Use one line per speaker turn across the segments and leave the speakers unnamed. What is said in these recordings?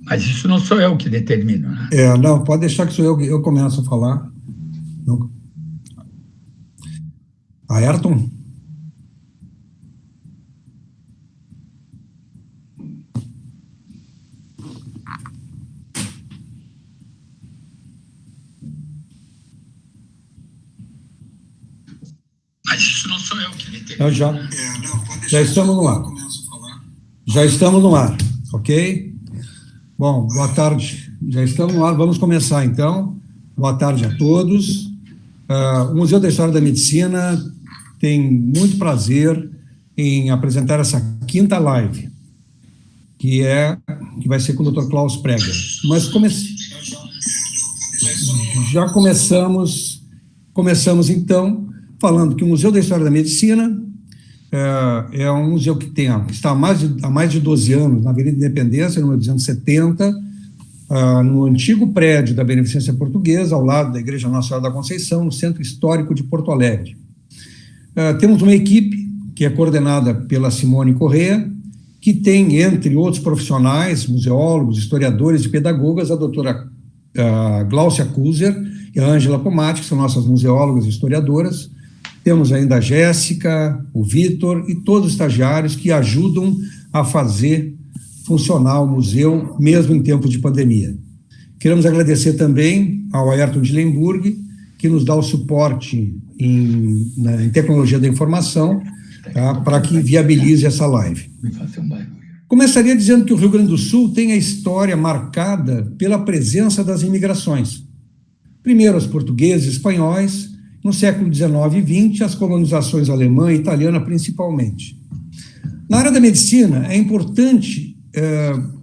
Mas isso não sou eu que determino, né?
Não, pode deixar que sou eu começo a falar. Ayrton?
Mas isso não sou eu que determino.
Já estamos no ar. Já estamos no ar, ok? Bom, boa tarde. Já estamos no ar, vamos começar então. Boa tarde a todos. O Museu da História da Medicina tem muito prazer em apresentar essa quinta live, que vai ser com o Dr. Klaus Preger. Mas já começamos então falando que o Museu da História da Medicina é um museu que está há mais de 12 anos na Avenida Independência, número 270, no antigo prédio da Beneficência Portuguesa, ao lado da Igreja Nossa Senhora da Conceição, no Centro Histórico de Porto Alegre. Temos uma equipe que é coordenada pela Simone Corrêa, que tem, entre outros profissionais, museólogos, historiadores e pedagogas, a doutora Gláucia Kuser e a Ângela Pomati, que são nossas museólogas e historiadoras. Temos ainda a Jéssica, o Vitor e todos os estagiários que ajudam a fazer funcionar o museu, mesmo em tempos de pandemia. Queremos agradecer também ao Ayrton de Lemburg, que nos dá o suporte em tecnologia da informação, tá, para que viabilize essa live. Começaria dizendo que o Rio Grande do Sul tem a história marcada pela presença das imigrações. Primeiro os portugueses e espanhóis, no século XIX e XX, as colonizações alemã e italiana principalmente. Na área da medicina, é importante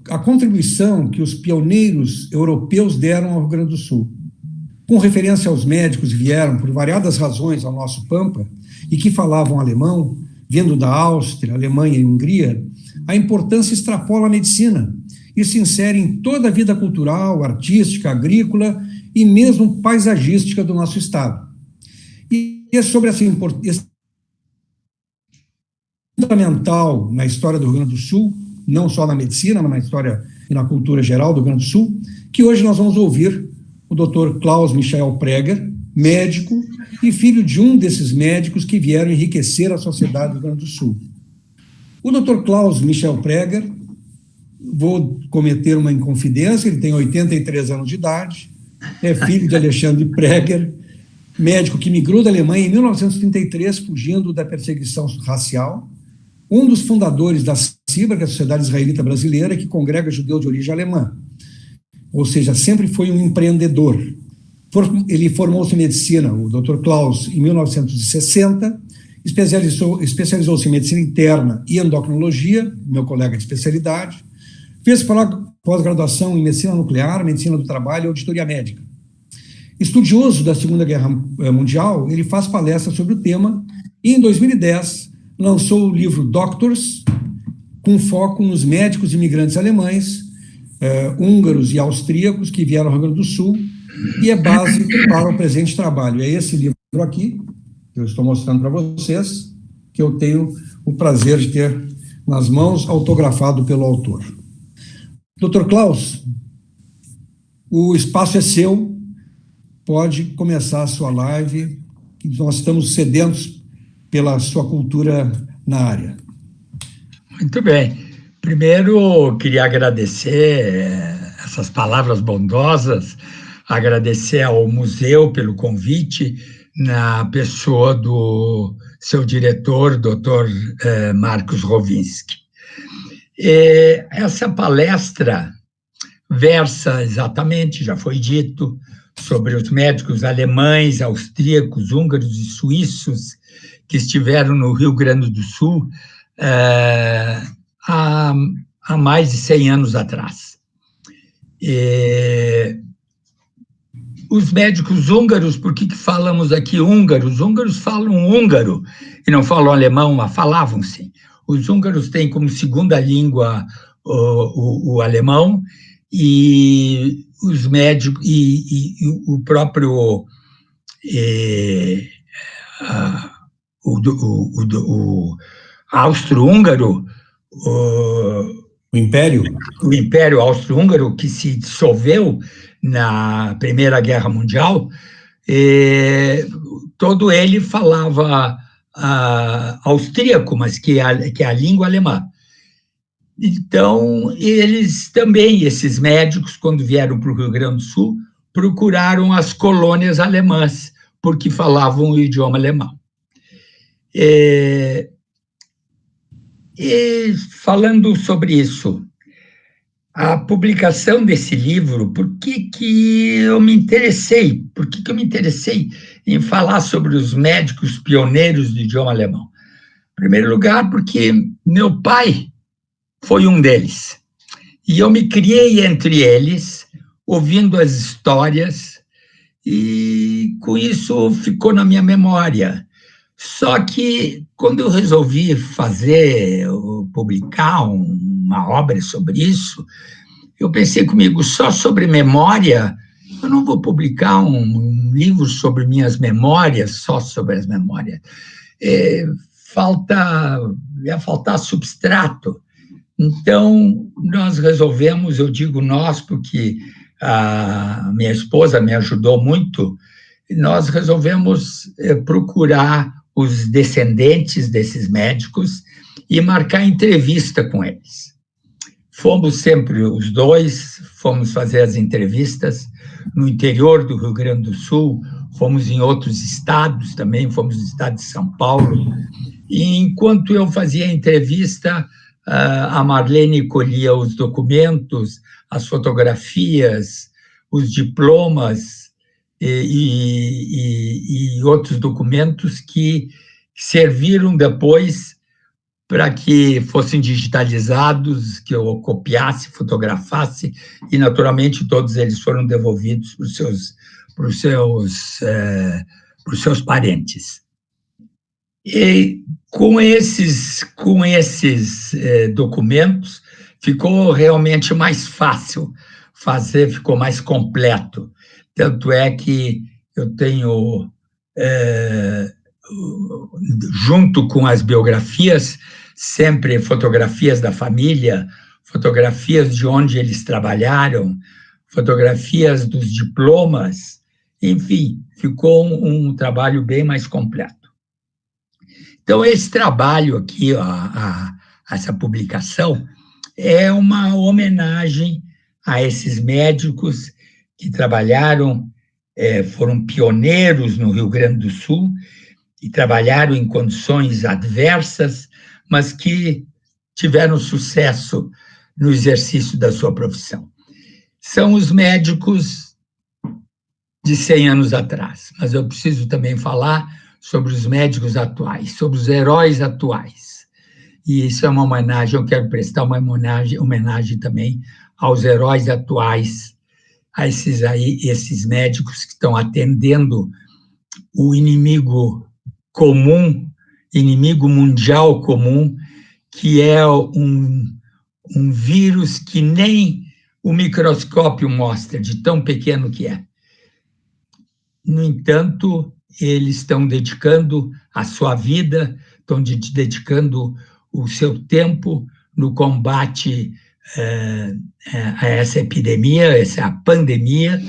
a contribuição que os pioneiros europeus deram ao Rio Grande do Sul. Com referência aos médicos que vieram por variadas razões ao nosso Pampa e que falavam alemão, vindo da Áustria, Alemanha e Hungria, a importância extrapola a medicina e se insere em toda a vida cultural, artística, agrícola e mesmo paisagística do nosso estado. E é sobre essa importância fundamental na história do Rio Grande do Sul, não só na medicina, mas na história e na cultura geral do Rio Grande do Sul, que hoje nós vamos ouvir o Dr. Klaus Michael Preger, médico e filho de um desses médicos que vieram enriquecer a sociedade do Rio Grande do Sul. O Dr. Klaus Michael Preger, vou cometer uma inconfidência, ele tem 83 anos de idade, é filho de Alexandre Preger, médico que migrou da Alemanha em 1933, fugindo da perseguição racial, um dos fundadores da SIBRA, que é a Sociedade Israelita Brasileira, que congrega judeus de origem alemã. Ou seja, sempre foi um empreendedor. Ele formou-se em medicina, o Dr. Klaus, em 1960, especializou-se em medicina interna e endocrinologia, meu colega de especialidade, fez pós-graduação em medicina nuclear, medicina do trabalho e auditoria médica. Estudioso da Segunda Guerra Mundial, ele faz palestras sobre o tema e, em 2010, lançou o livro Doctors, com foco nos médicos imigrantes alemães, húngaros e austríacos que vieram ao Rio Grande do Sul, e é base para o presente trabalho. É esse livro aqui, que eu estou mostrando para vocês, que eu tenho o prazer de ter nas mãos, autografado pelo autor. Dr. Klaus, o espaço é seu, pode começar a sua live, que nós estamos sedentos pela sua cultura na área.
Muito bem. Primeiro, queria agradecer essas palavras bondosas, agradecer ao museu pelo convite, na pessoa do seu diretor, Dr. Marcos Rovinski. Essa palestra versa exatamente, já foi dito, sobre os médicos alemães, austríacos, húngaros e suíços que estiveram no Rio Grande do Sul há mais de 100 anos atrás. Os médicos húngaros, por que falamos aqui húngaros? Os húngaros falam húngaro e não falam alemão, mas falavam sim. Os húngaros têm como segunda língua o alemão, e os médicos e o próprio o austro-húngaro
O
Império Austro-Húngaro, que se dissolveu na Primeira Guerra Mundial, todo ele falava austríaco, mas que é a língua alemã. Então, eles também, esses médicos, quando vieram para o Rio Grande do Sul, procuraram as colônias alemãs, porque falavam o idioma alemão. E falando sobre isso, a publicação desse livro, por que eu me interessei? Por que eu me interessei em falar sobre os médicos pioneiros do idioma alemão? Em primeiro lugar, porque meu pai foi um deles. E eu me criei entre eles, ouvindo as histórias, e com isso ficou na minha memória. Só que, quando eu resolvi publicar uma obra sobre isso, eu pensei comigo, só sobre memória, eu não vou publicar um livro sobre minhas memórias, só sobre as memórias. Ia faltar substrato. Então, nós resolvemos, eu digo nós, porque a minha esposa me ajudou muito, nós resolvemos procurar os descendentes desses médicos e marcar entrevista com eles. Fomos sempre os dois, fomos fazer as entrevistas no interior do Rio Grande do Sul, fomos em outros estados também, fomos no estado de São Paulo, e enquanto eu fazia a entrevista, a Marlene colhia os documentos, as fotografias, os diplomas e outros documentos que serviram depois para que fossem digitalizados, que eu copiasse, fotografasse, e, naturalmente, todos eles foram devolvidos para os seus parentes. E com esses documentos, ficou realmente mais fácil fazer, ficou mais completo. Tanto é que eu tenho, junto com as biografias, sempre fotografias da família, fotografias de onde eles trabalharam, fotografias dos diplomas, enfim, ficou um trabalho bem mais completo. Então, esse trabalho aqui, essa publicação, é uma homenagem a esses médicos que trabalharam, foram pioneiros no Rio Grande do Sul e trabalharam em condições adversas, mas que tiveram sucesso no exercício da sua profissão. São os médicos de 100 anos atrás, mas eu preciso também falar sobre os médicos atuais, sobre os heróis atuais. E isso é uma homenagem, eu quero prestar uma homenagem também aos heróis atuais, a esses médicos que estão atendendo o inimigo comum, inimigo mundial comum, que é um vírus que nem o microscópio mostra, de tão pequeno que é. No entanto, eles estão dedicando a sua vida, estão dedicando o seu tempo no combate a essa epidemia, essa pandemia,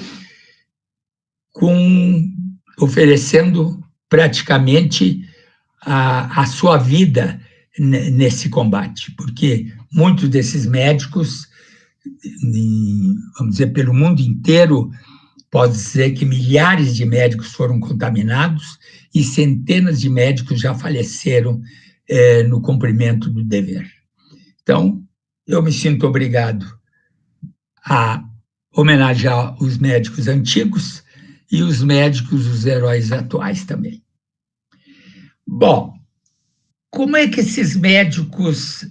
oferecendo praticamente a sua vida nesse combate, porque muitos desses médicos, vamos dizer, pelo mundo inteiro, pode dizer que milhares de médicos foram contaminados e centenas de médicos já faleceram no cumprimento do dever. Então, eu me sinto obrigado a homenagear os médicos antigos e os médicos, os heróis atuais também. Bom, como é que esses médicos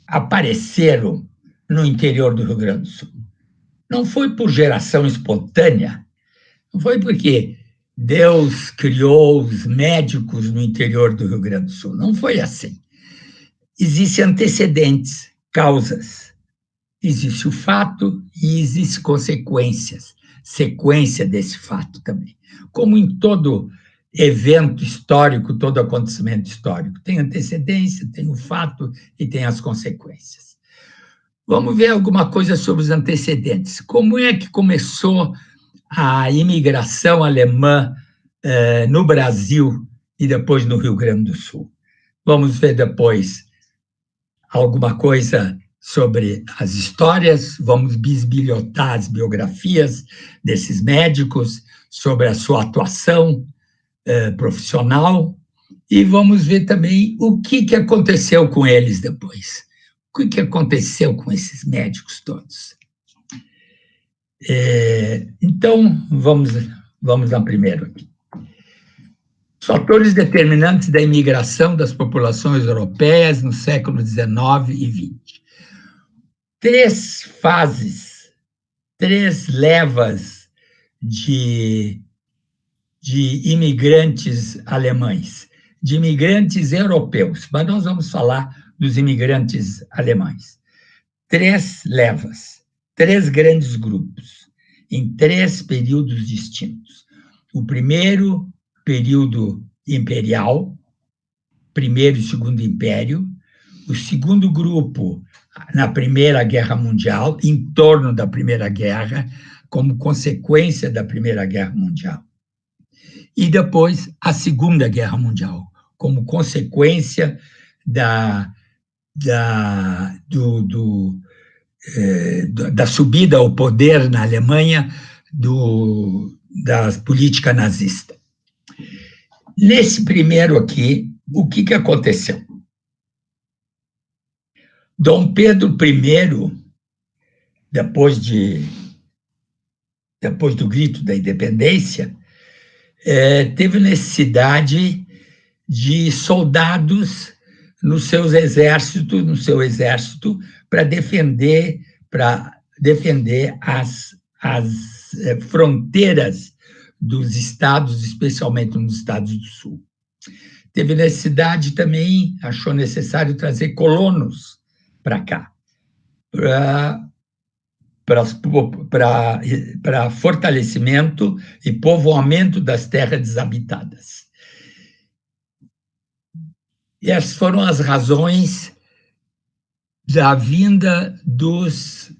apareceram no interior do Rio Grande do Sul? Não foi por geração espontânea, não foi porque Deus criou os médicos no interior do Rio Grande do Sul, não foi assim. Existem antecedentes, causas. Existe o fato e existem consequências, sequência desse fato também. Como em todo evento histórico, todo acontecimento histórico, tem antecedência, tem o fato e tem as consequências. Vamos ver alguma coisa sobre os antecedentes. Como é que começou a imigração alemã no Brasil e depois no Rio Grande do Sul? Vamos ver depois alguma coisa sobre as histórias, vamos bisbilhotar as biografias desses médicos, sobre a sua atuação profissional, e vamos ver também o que aconteceu com eles depois. O que aconteceu com esses médicos todos? Então, vamos lá primeiro aqui. Os fatores determinantes da imigração das populações europeias no século XIX e XX. 3 fases, 3 levas de imigrantes alemães, de imigrantes europeus, mas nós vamos falar dos imigrantes alemães. 3 levas, 3 grandes grupos, em 3 períodos distintos. O primeiro período imperial, primeiro e segundo império, o segundo grupo na Primeira Guerra Mundial, em torno da Primeira Guerra, como consequência da Primeira Guerra Mundial. E depois a Segunda Guerra Mundial, como consequência da subida ao poder na Alemanha da política nazista. Nesse primeiro aqui, o que aconteceu? Dom Pedro I, depois do grito da independência, teve necessidade de soldados no seu exército para defender as fronteiras dos estados, especialmente nos estados do sul. Teve necessidade também, achou necessário trazer colonos para cá, para fortalecimento e povoamento das terras desabitadas. E essas foram as razões da vinda dos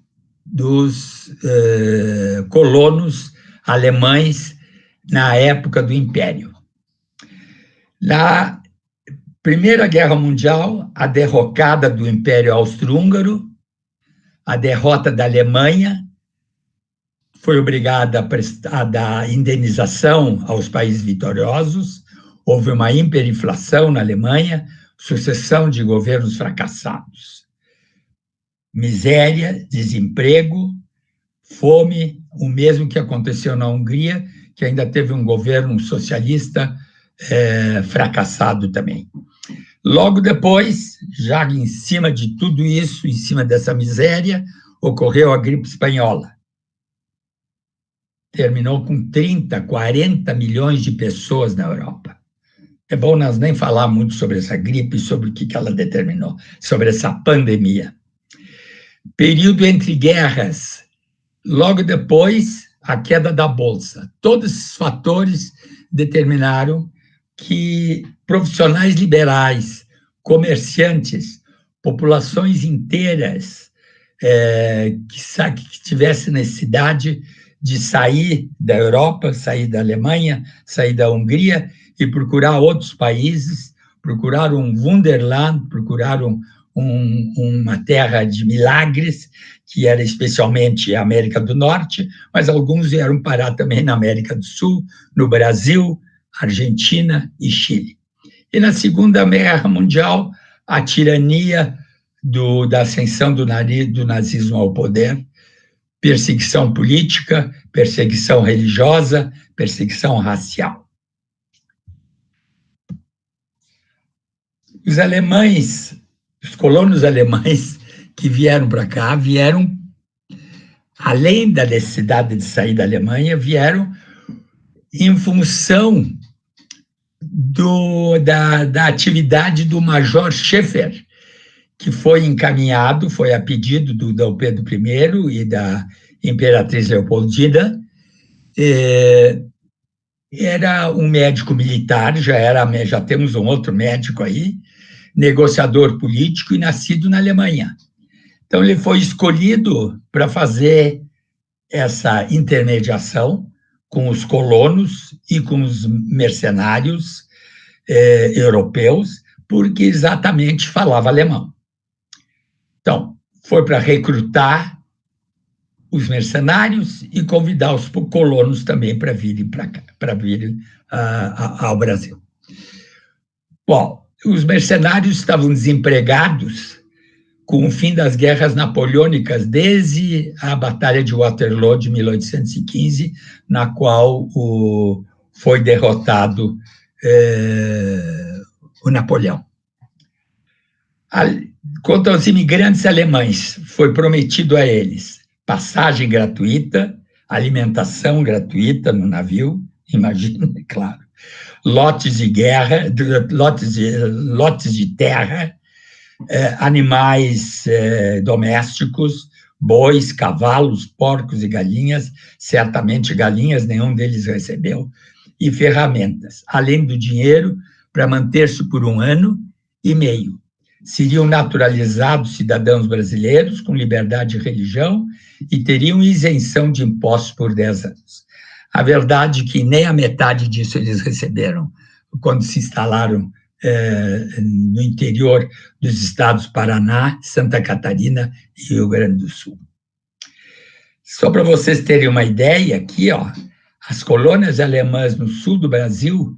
colonos alemães na época do Império. Na Primeira Guerra Mundial, a derrocada do Império Austro-Húngaro, a derrota da Alemanha, foi obrigada a dar indenização aos países vitoriosos, houve uma hiperinflação na Alemanha, sucessão de governos fracassados. Miséria, desemprego, fome, o mesmo que aconteceu na Hungria, que ainda teve um governo socialista fracassado também. Logo depois, já em cima de tudo isso, em cima dessa miséria, ocorreu a gripe espanhola. Terminou com 30, 40 milhões de pessoas na Europa. É bom nós nem falar muito sobre essa gripe e sobre o que ela determinou, sobre essa pandemia. Período entre guerras. Logo depois, a queda da Bolsa. Todos esses fatores determinaram que profissionais liberais, comerciantes, populações inteiras que tivessem necessidade de sair da Europa, sair da Alemanha, sair da Hungria e procurar outros países, procurar um Wunderland, procurar uma terra de milagres, que era especialmente a América do Norte, mas alguns vieram parar também na América do Sul, no Brasil, Argentina e Chile. E na Segunda Guerra Mundial, a tirania da ascensão do nazismo ao poder, perseguição política, perseguição religiosa, perseguição racial. Os alemães, os colonos alemães que vieram para cá, vieram, além da necessidade de sair da Alemanha, vieram em função da atividade do Major Schäfer, que foi encaminhado, foi a pedido do Dom Pedro I e da Imperatriz Leopoldina. Era um médico militar, já temos um outro médico aí, negociador político e nascido na Alemanha. Então, ele foi escolhido para fazer essa intermediação com os colonos e com os mercenários europeus, porque exatamente falava alemão. Então, foi para recrutar os mercenários e convidar os colonos também para virem para cá, para virem ao Brasil. Bom, os mercenários estavam desempregados com o fim das guerras napoleônicas, desde a Batalha de Waterloo de 1815, na qual foi derrotado o Napoleão. Quanto aos imigrantes alemães, foi prometido a eles passagem gratuita, alimentação gratuita no navio, imagina, claro, lotes de guerra, lotes de terra, animais domésticos, bois, cavalos, porcos e galinhas, certamente galinhas nenhum deles recebeu, e ferramentas, além do dinheiro para manter-se por 1 ano e meio. Seriam naturalizados cidadãos brasileiros com liberdade de religião e teriam isenção de impostos por 10 anos. A verdade é que nem a metade disso eles receberam quando se instalaram no interior dos estados Paraná, Santa Catarina e Rio Grande do Sul. Só para vocês terem uma ideia, aqui, ó, as colônias alemãs no sul do Brasil,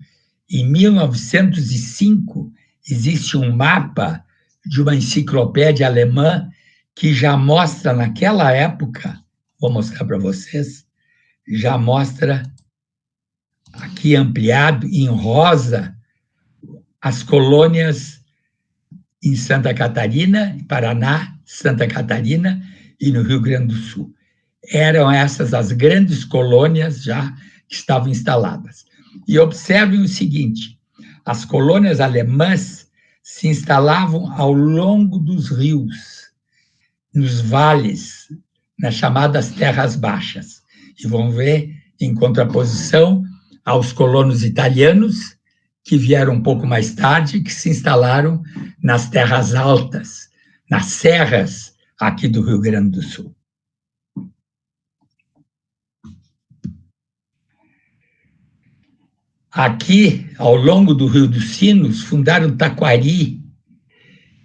em 1905, existe um mapa de uma enciclopédia alemã que já mostra, naquela época, vou mostrar para vocês, já mostra, aqui ampliado, em rosa, as colônias em Santa Catarina, Paraná, Santa Catarina e no Rio Grande do Sul. Eram essas as grandes colônias já que estavam instaladas. E observem o seguinte, as colônias alemãs se instalavam ao longo dos rios, nos vales, nas chamadas terras baixas. E vão ver, em contraposição aos colonos italianos, que vieram um pouco mais tarde, que se instalaram nas terras altas, nas serras aqui do Rio Grande do Sul. Aqui, ao longo do Rio dos Sinos, fundaram Taquari,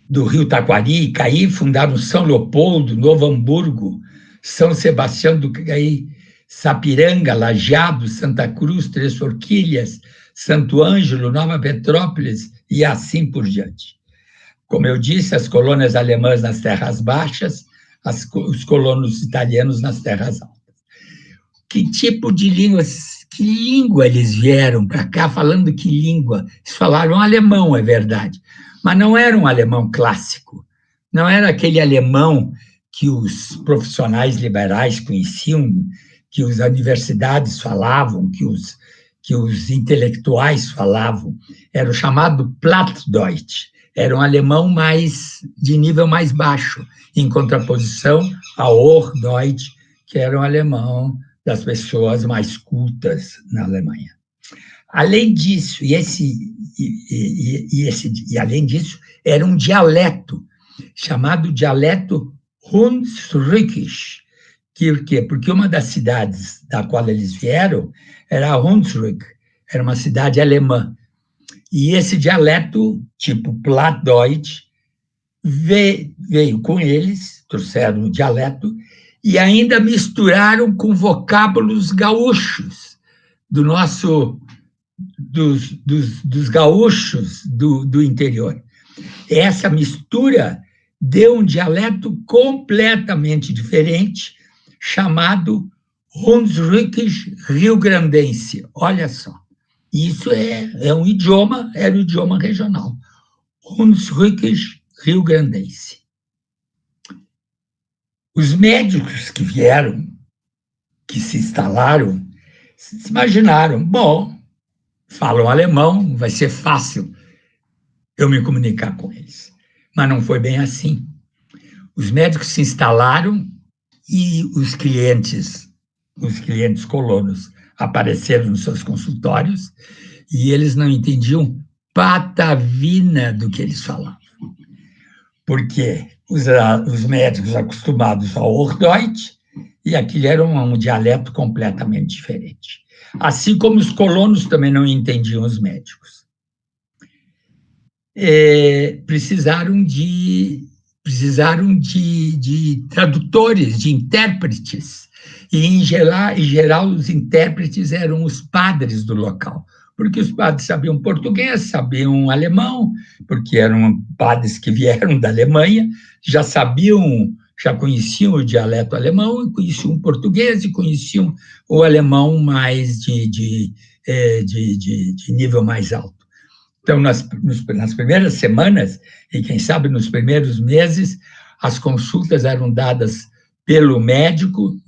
do Rio Taquari, e Caí, fundaram São Leopoldo, Novo Hamburgo, São Sebastião do Caí, Sapiranga, Lajeado, Santa Cruz, Três Forquilhas, Santo Ângelo, Nova Petrópolis e assim por diante. Como eu disse, as colônias alemãs nas terras baixas, os colonos italianos nas terras altas. Que tipo de língua, que língua eles vieram para cá falando que língua? Eles falaram alemão, é verdade, mas não era um alemão clássico, não era aquele alemão que os profissionais liberais conheciam, que as universidades falavam, que os intelectuais falavam, era o chamado Plattdeutsch, era um alemão de nível mais baixo, em contraposição ao Hochdeutsch, que era um alemão das pessoas mais cultas na Alemanha. Além disso, além disso, era um dialeto, chamado dialeto Hunsrückisch. Por quê? Porque uma das cidades da qual eles vieram era Hunsrück, era uma cidade alemã. E esse dialeto, tipo Plattdeutsch, veio com eles, trouxeram o dialeto, e ainda misturaram com vocábulos gaúchos, dos gaúchos do interior. Essa mistura deu um dialeto completamente diferente, chamado Hunsrückisch Rio-Grandense. Olha só, isso é um idioma, era o idioma regional. Hunsrückisch Rio-Grandense. Os médicos que vieram, que se instalaram, se imaginaram, bom, falam alemão, vai ser fácil eu me comunicar com eles. Mas não foi bem assim. Os médicos se instalaram e os clientes colonos apareceram nos seus consultórios e eles não entendiam patavina do que eles falavam. Por quê? os médicos acostumados ao Hochdeutsch, e aquilo era um dialeto completamente diferente. Assim como os colonos também não entendiam os médicos. Precisaram de tradutores, de intérpretes, e, em geral, os intérpretes eram os padres do local, porque os padres sabiam português, sabiam alemão, porque eram padres que vieram da Alemanha, já conheciam o dialeto alemão, e conheciam o português, e conheciam o alemão mais de nível mais alto. Então, nas primeiras semanas, e quem sabe nos primeiros meses, as consultas eram dadas pelo médico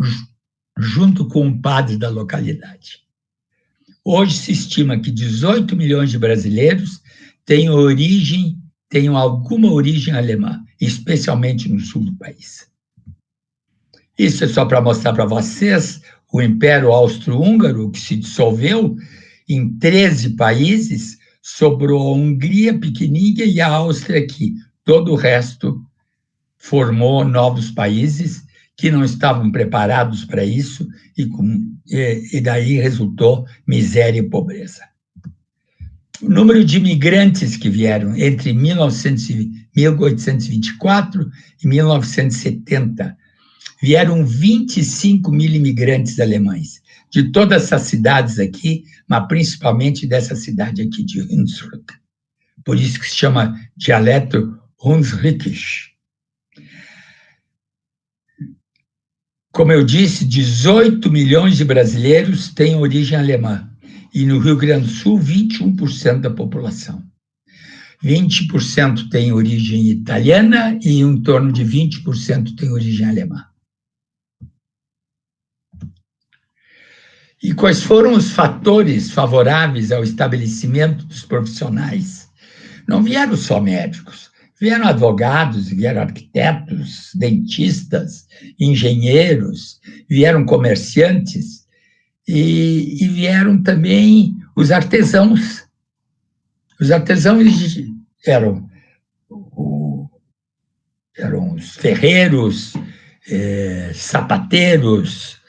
junto com o padre da localidade. Hoje se estima que 18 milhões de brasileiros tenham alguma origem alemã, especialmente no sul do país. Isso é só para mostrar para vocês o Império Austro-Húngaro, que se dissolveu em 13 países, sobrou a Hungria pequenininha e a Áustria aqui. Todo o resto formou novos países que não estavam preparados para isso, e daí resultou miséria e pobreza. O número de imigrantes que vieram entre 1824 e 1970, vieram 25 mil imigrantes alemães, de todas essas cidades aqui, mas principalmente dessa cidade aqui de Hunsrück. Por isso que se chama dialeto Hunsrückisch. Como eu disse, 18 milhões de brasileiros têm origem alemã, e no Rio Grande do Sul, 21% da população. 20% tem origem italiana e em torno de 20% tem origem alemã. E quais foram os fatores favoráveis ao estabelecimento dos profissionais? Não vieram só médicos, vieram advogados, vieram arquitetos, dentistas, engenheiros, vieram comerciantes e vieram também os artesãos. Os artesãos eram os ferreiros, sapateiros,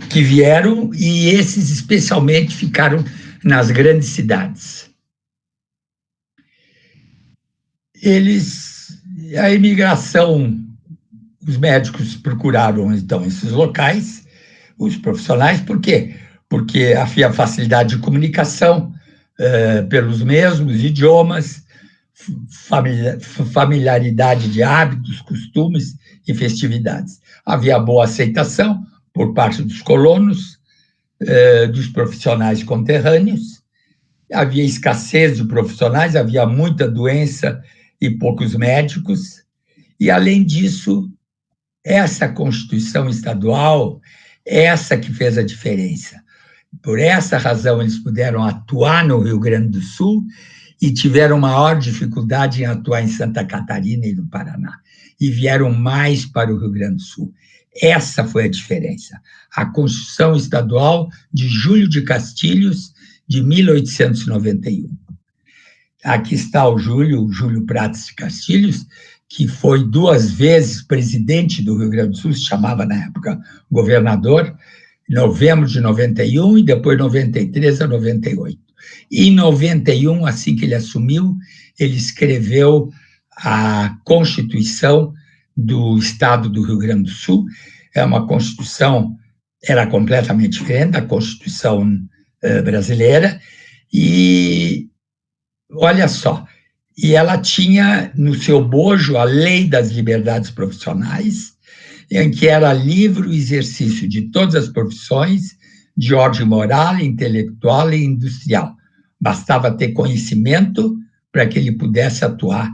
que vieram, e esses especialmente ficaram nas grandes cidades. A imigração, os médicos procuraram, então, esses locais, os profissionais, por quê? Porque havia facilidade de comunicação pelos mesmos idiomas, familiaridade de hábitos, costumes e festividades. Havia boa aceitação por parte dos colonos, dos profissionais conterrâneos, havia escassez de profissionais, havia muita doença e poucos médicos, e, além disso, essa Constituição estadual, essa que fez a diferença. Por essa razão, eles puderam atuar no Rio Grande do Sul e tiveram maior dificuldade em atuar em Santa Catarina e no Paraná, e vieram mais para o Rio Grande do Sul. Essa foi a diferença. A Constituição Estadual de Júlio de Castilhos, de 1891. Aqui está o Júlio Prates de Castilhos, que foi 2 vezes presidente do Rio Grande do Sul, se chamava na época governador, em novembro de 91 e depois 93 a 98. Em 91, assim que ele assumiu, ele escreveu a Constituição do Estado do Rio Grande do Sul. É uma Constituição, era completamente diferente da Constituição brasileira, e olha só, e ela tinha no seu bojo a Lei das Liberdades Profissionais, em que era livre o exercício de todas as profissões de ordem moral, intelectual e industrial. Bastava ter conhecimento para que ele pudesse atuar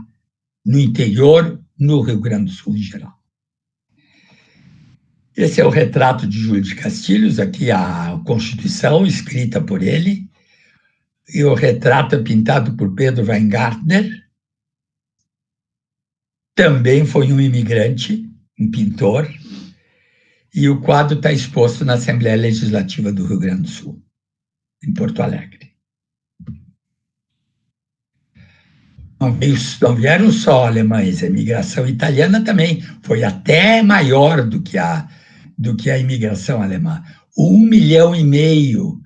no interior, no Rio Grande do Sul em geral. Esse é o retrato de Júlio de Castilhos, aqui a Constituição, escrita por ele, e o retrato é pintado por Pedro Weingartner, também foi um imigrante, um pintor, e o quadro está exposto na Assembleia Legislativa do Rio Grande do Sul, em Porto Alegre. Não vieram só alemães, a imigração italiana também foi até maior do que a imigração alemã. 1,5 milhão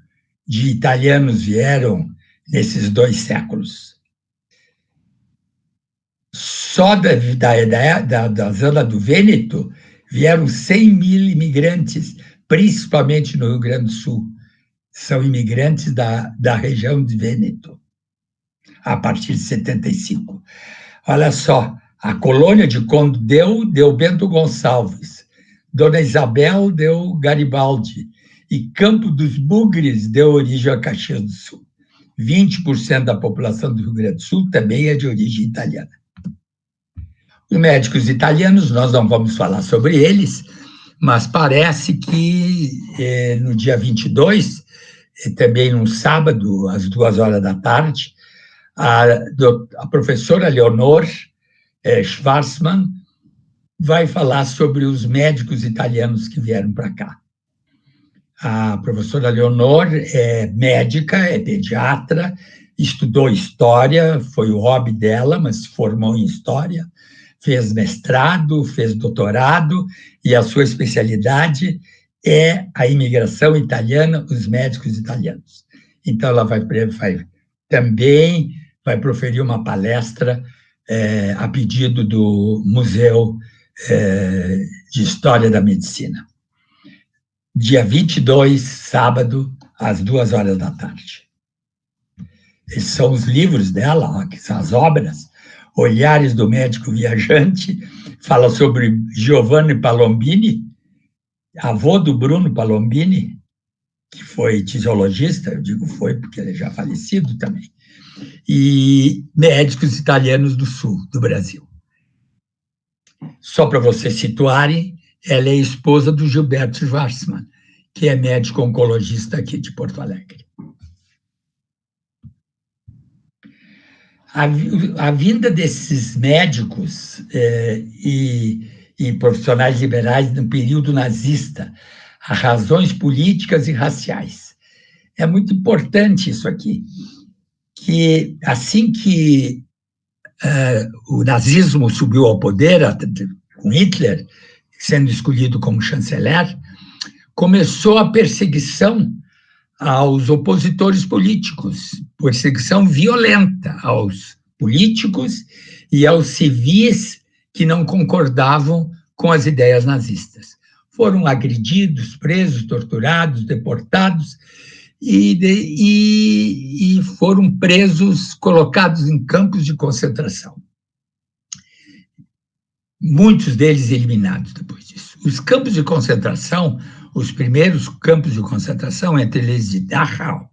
de italianos vieram nesses 2 séculos. Só da zona do Vêneto vieram 100 mil imigrantes, principalmente no Rio Grande do Sul. São imigrantes da região de Vêneto, a partir de 75. Olha só, a colônia de Conde deu Bento Gonçalves, Dona Isabel deu Garibaldi, e Campo dos Bugres deu origem a Caxias do Sul. 20% da população do Rio Grande do Sul também é de origem italiana. Os médicos italianos, nós não vamos falar sobre eles, mas parece que no dia 22, também num sábado, às 2h da tarde, a professora Leonor Schwarzman vai falar sobre os médicos italianos que vieram para cá. A professora Leonor é médica, é pediatra, estudou história, foi o hobby dela, mas se formou em história, fez mestrado, fez doutorado, e a sua especialidade é a imigração italiana, os médicos italianos. Então, ela também vai proferir uma palestra a pedido do Museu de História da Medicina. Dia 22, sábado, às 2h da tarde. Esses são os livros dela, que são as obras. Olhares do Médico Viajante, fala sobre Giovanni Palombini, avô do Bruno Palombini, que foi tisiologista, eu digo foi porque ele é já falecido também, e médicos italianos do sul do Brasil. Só para vocês situarem, ela é esposa do Gilberto Schwarzman, que é médico oncologista aqui de Porto Alegre. A vinda desses médicos e profissionais liberais no período nazista, a razões políticas e raciais. É muito importante isso aqui, que assim que o nazismo subiu ao poder, com Hitler sendo escolhido como chanceler, começou a perseguição aos opositores políticos, perseguição violenta aos políticos e aos civis que não concordavam com as ideias nazistas. Foram agredidos, presos, torturados, deportados e foram presos, colocados em campos de concentração. Muitos deles eliminados depois disso. Os campos de concentração, os primeiros campos de concentração, entre eles de Dachau,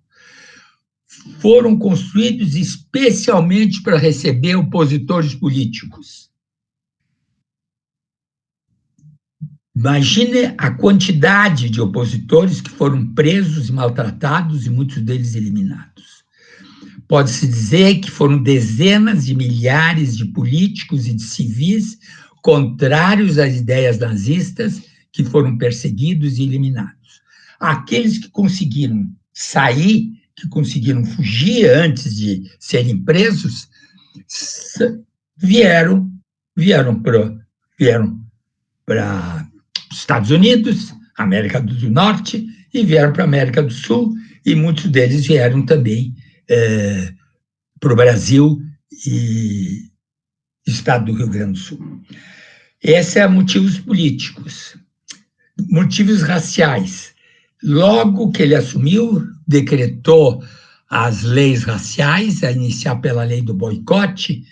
foram construídos especialmente para receber opositores políticos. Imagine a quantidade de opositores que foram presos e maltratados e muitos deles eliminados. Pode-se dizer que foram dezenas de milhares de políticos e de civis contrários às ideias nazistas que foram perseguidos e eliminados. Aqueles que conseguiram sair, que conseguiram fugir antes de serem presos, vieram para os Estados Unidos, América do Norte, e vieram para a América do Sul, e muitos deles vieram também para o Brasil e Estado do Rio Grande do Sul. Esse é motivos políticos. Motivos raciais. Logo que ele assumiu, decretou as leis raciais, a iniciar pela lei do boicote,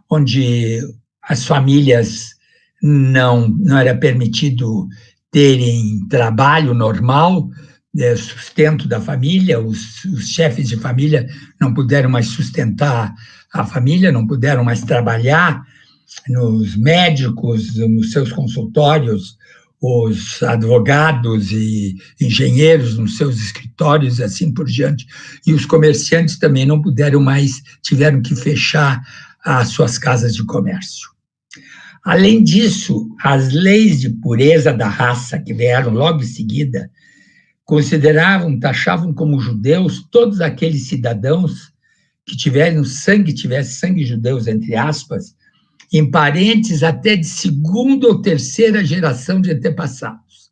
onde as famílias não era permitido terem trabalho normal, sustento da família, os chefes de família não puderam mais sustentar a família, não puderam mais trabalhar, nos médicos, nos seus consultórios, os advogados e engenheiros nos seus escritórios, assim por diante, e os comerciantes também não puderam mais, tiveram que fechar as suas casas de comércio. Além disso, as leis de pureza da raça, que vieram logo em seguida, taxavam como judeus todos aqueles cidadãos que tivesse sangue judeus, entre aspas, em parentes até de segunda ou terceira geração de antepassados.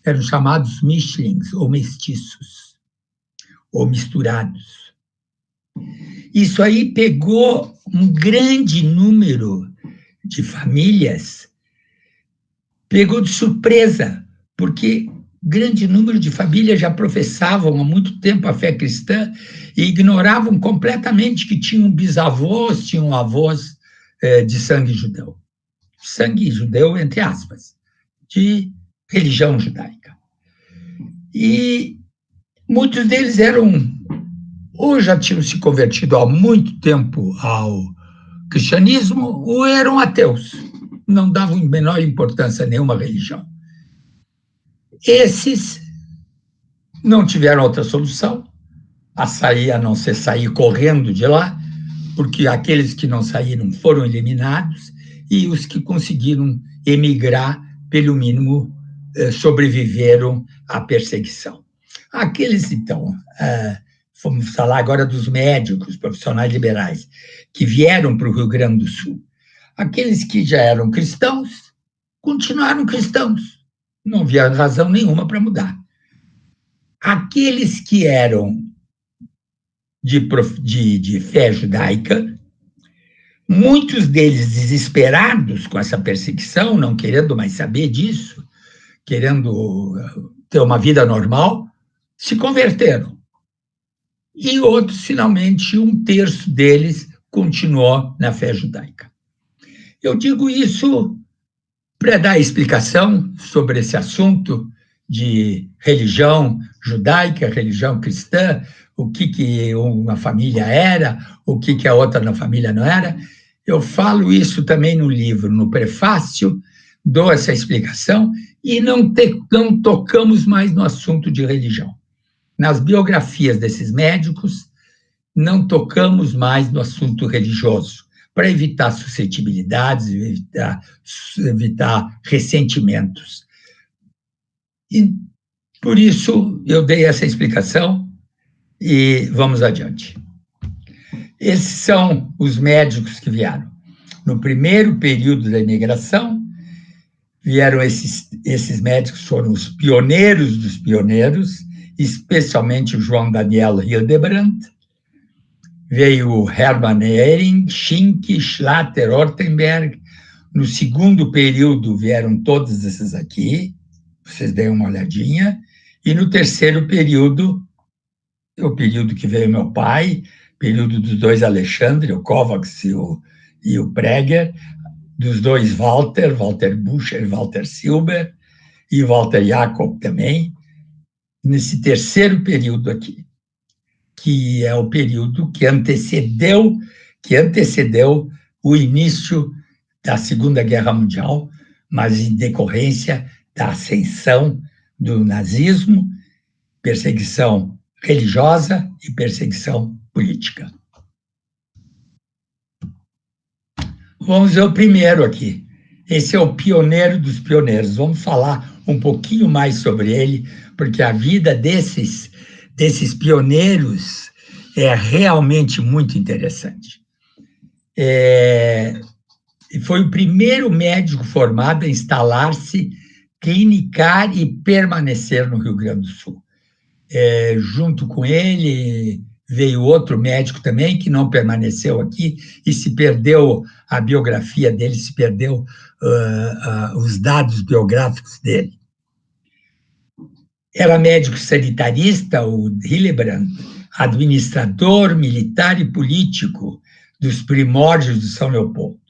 Eram chamados mishlings, ou mestiços, ou misturados. Isso aí pegou um grande número de famílias, pegou de surpresa, porque grande número de famílias já professavam há muito tempo a fé cristã e ignoravam completamente que tinham bisavós, tinham avós de sangue judeu. Sangue judeu, entre aspas, de religião judaica. E muitos deles ou já tinham se convertido há muito tempo ao cristianismo, ou eram ateus, não davam menor importância a nenhuma religião. Esses não tiveram outra solução a não ser sair correndo de lá, porque aqueles que não saíram foram eliminados e os que conseguiram emigrar, pelo mínimo, sobreviveram à perseguição. Aqueles, então, vamos falar agora dos médicos, profissionais liberais, que vieram para o Rio Grande do Sul. Aqueles que já eram cristãos, continuaram cristãos. Não havia razão nenhuma para mudar. Aqueles que eram de fé judaica, muitos deles desesperados com essa perseguição, não querendo mais saber disso, querendo ter uma vida normal, se converteram. E outros, finalmente, 1/3 deles continuou na fé judaica. Eu digo isso para dar explicação sobre esse assunto de religião judaica, religião cristã, o que uma família era, o que a outra família não era. Eu falo isso também no livro, no prefácio, dou essa explicação e não tocamos mais no assunto de religião. Nas biografias desses médicos, não tocamos mais no assunto religioso, para evitar suscetibilidades, evitar ressentimentos. E, por isso, eu dei essa explicação e vamos adiante. Esses são os médicos que vieram. No primeiro período da imigração, vieram esses médicos, foram os pioneiros dos pioneiros, especialmente o João Daniel Hildebrandt, veio o Hermann Ehring, Schinke, Schlatter, Ortenberg. No segundo período vieram todos esses aqui, vocês deem uma olhadinha. E no terceiro período, o período que veio meu pai, período dos dois Alexandre, o Kovacs e o Prager, dos dois Walter Bucher, Walter Silber e Walter Jacob também, nesse terceiro período aqui, que é o período que antecedeu o início da Segunda Guerra Mundial, mas em decorrência da ascensão do nazismo, perseguição religiosa e perseguição política. Vamos ver o primeiro aqui. Esse é o pioneiro dos pioneiros. Vamos falar um pouquinho mais sobre ele, porque a vida desses pioneiros é realmente muito interessante. Foi o primeiro médico formado a instalar-se, clinicar e permanecer no Rio Grande do Sul. Junto com ele veio outro médico também, que não permaneceu aqui, e se perdeu a biografia dele, se perdeu os dados biográficos dele. Era médico sanitarista, o Hildebrandt, administrador militar e político dos primórdios de São Leopoldo.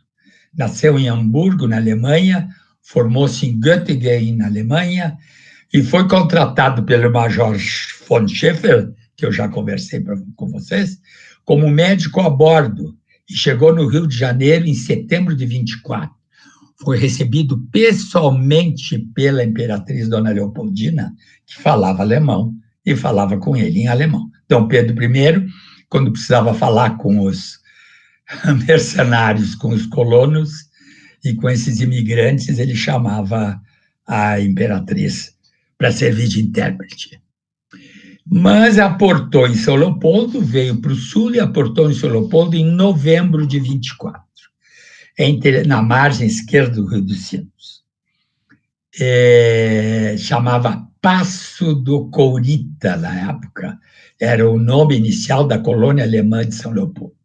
Nasceu em Hamburgo, na Alemanha, formou-se em Göttingen, na Alemanha, e foi contratado pelo Major von Schäfer, que eu já conversei com vocês, como médico a bordo, e chegou no Rio de Janeiro em setembro de 24. Foi recebido pessoalmente pela imperatriz Dona Leopoldina, que falava alemão, e falava com ele em alemão. Dom Pedro I, quando precisava falar com os mercenários, com os colonos e com esses imigrantes, ele chamava a imperatriz para servir de intérprete. mas aportou em São Leopoldo, veio para o sul e aportou em São Leopoldo em novembro de 24, na margem esquerda do Rio dos Sinos. Chamava Passo do Courita, na época, era o nome inicial da colônia alemã de São Leopoldo.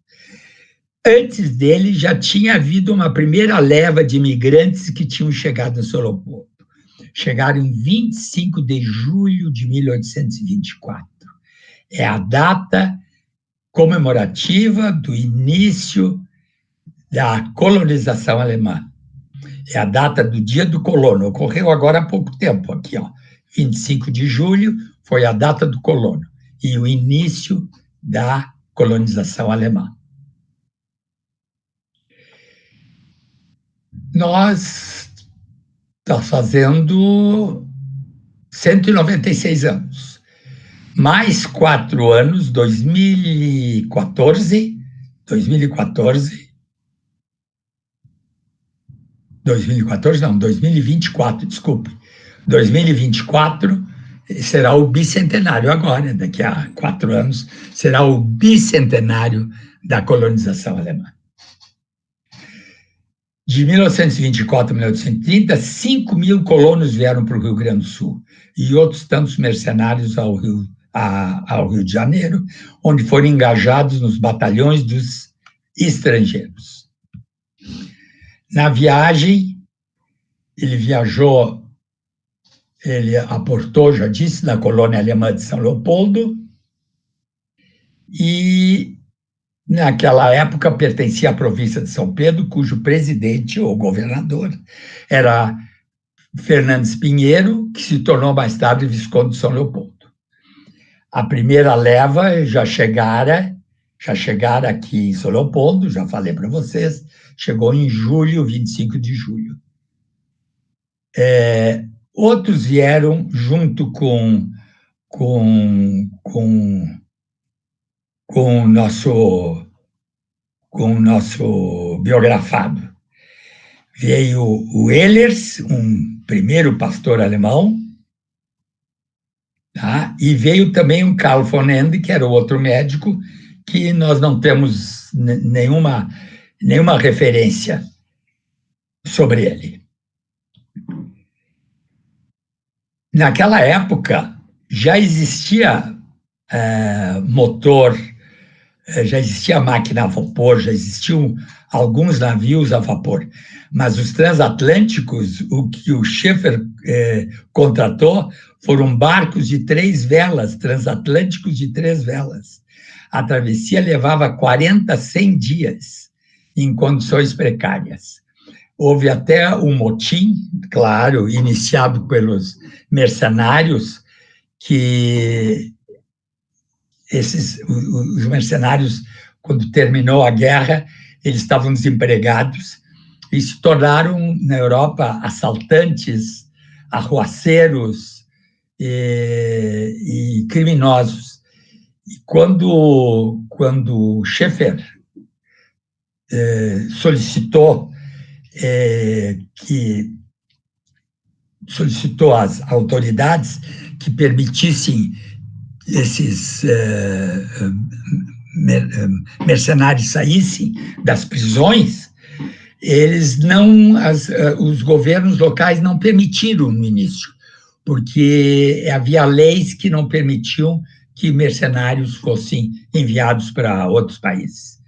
Antes dele, já tinha havido uma primeira leva de imigrantes que tinham chegado em São Leopoldo. Chegaram em 25 de julho de 1824. É a data comemorativa do início da colonização alemã. É a data do dia do colono. Ocorreu agora há pouco tempo, aqui, ó. 25 de julho foi a data do colono e o início da colonização alemã. Nós estamos fazendo 196 anos. Mais 4 anos, 2014, não, 2024, desculpe. 2024 será o bicentenário agora, daqui a 4 anos, será o bicentenário da colonização alemã. De 1924 a 1930, 5 mil colonos vieram para o Rio Grande do Sul e outros tantos mercenários ao Rio de Janeiro, onde foram engajados nos batalhões dos estrangeiros. Na viagem, ele aportou, já disse, na colônia alemã de São Leopoldo e, naquela época, pertencia à província de São Pedro, cujo presidente ou governador era Fernandes Pinheiro, que se tornou mais tarde Visconde de São Leopoldo. A primeira leva já chegara aqui em São Leopoldo, já falei para vocês, chegou em julho, 25 de julho. Outros vieram junto com o nosso biografado. Veio o Ehlers, um primeiro pastor alemão, tá? E veio também o Karl von Ende, que era o outro médico, que nós não temos nenhuma referência sobre ele. Naquela época, já existia motor, já existia máquina a vapor, já existiam alguns navios a vapor, mas os transatlânticos, o que o Schaeffer contratou, foram barcos de 3 velas, transatlânticos de 3 velas. A travessia levava 40 a 100 dias, em condições precárias. Houve até um motim, claro, iniciado pelos mercenários, que os mercenários, quando terminou a guerra, eles estavam desempregados e se tornaram, na Europa, assaltantes, arruaceiros e criminosos. E quando Schaeffer solicitou às autoridades que permitissem esses mercenários saíssem das prisões, os governos locais não permitiram no início, porque havia leis que não permitiam que mercenários fossem enviados para outros países.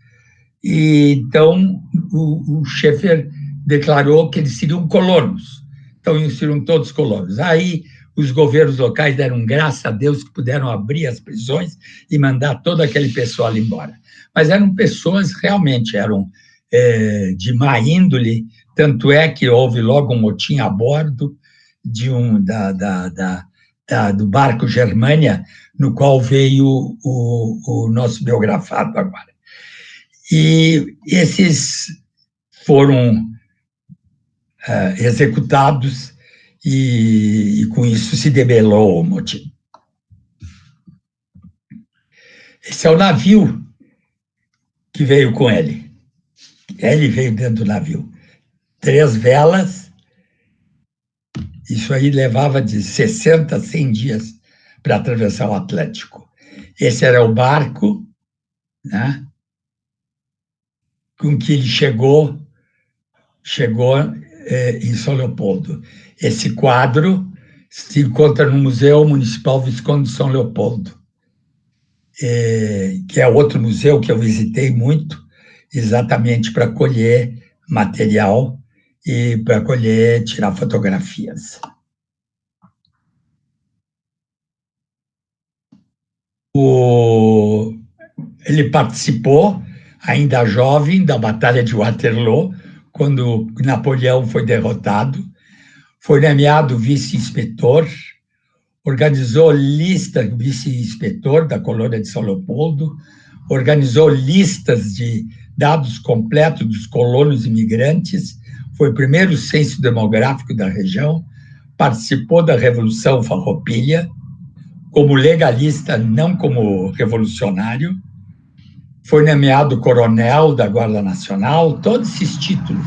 E, então, o Schaeffer declarou que eles seriam colonos, então eles seriam todos colonos. Aí os governos locais deram graças a Deus que puderam abrir as prisões e mandar todo aquele pessoal embora. Mas eram pessoas, realmente, eram de má índole, tanto é que houve logo um motim a bordo do barco Germânia, no qual veio o nosso biografado agora. E esses foram executados e com isso se debelou o motim. Esse é o navio que veio com ele. Ele veio dentro do navio. 3 velas, isso aí levava de 60 a 100 dias para atravessar o Atlântico. Esse era o barco, né, com que ele chegou em São Leopoldo. Esse quadro se encontra no Museu Municipal Visconde de São Leopoldo, que é outro museu que eu visitei muito, exatamente para colher material e para tirar fotografias. Ele participou, ainda jovem, da Batalha de Waterloo, quando Napoleão foi derrotado. Foi nomeado vice-inspetor, organizou vice-inspetor da colônia de São Leopoldo, organizou listas de dados completos dos colonos imigrantes, foi o primeiro censo demográfico da região, participou da Revolução Farroupilha, como legalista, não como revolucionário, foi nomeado coronel da Guarda Nacional, todos esses títulos.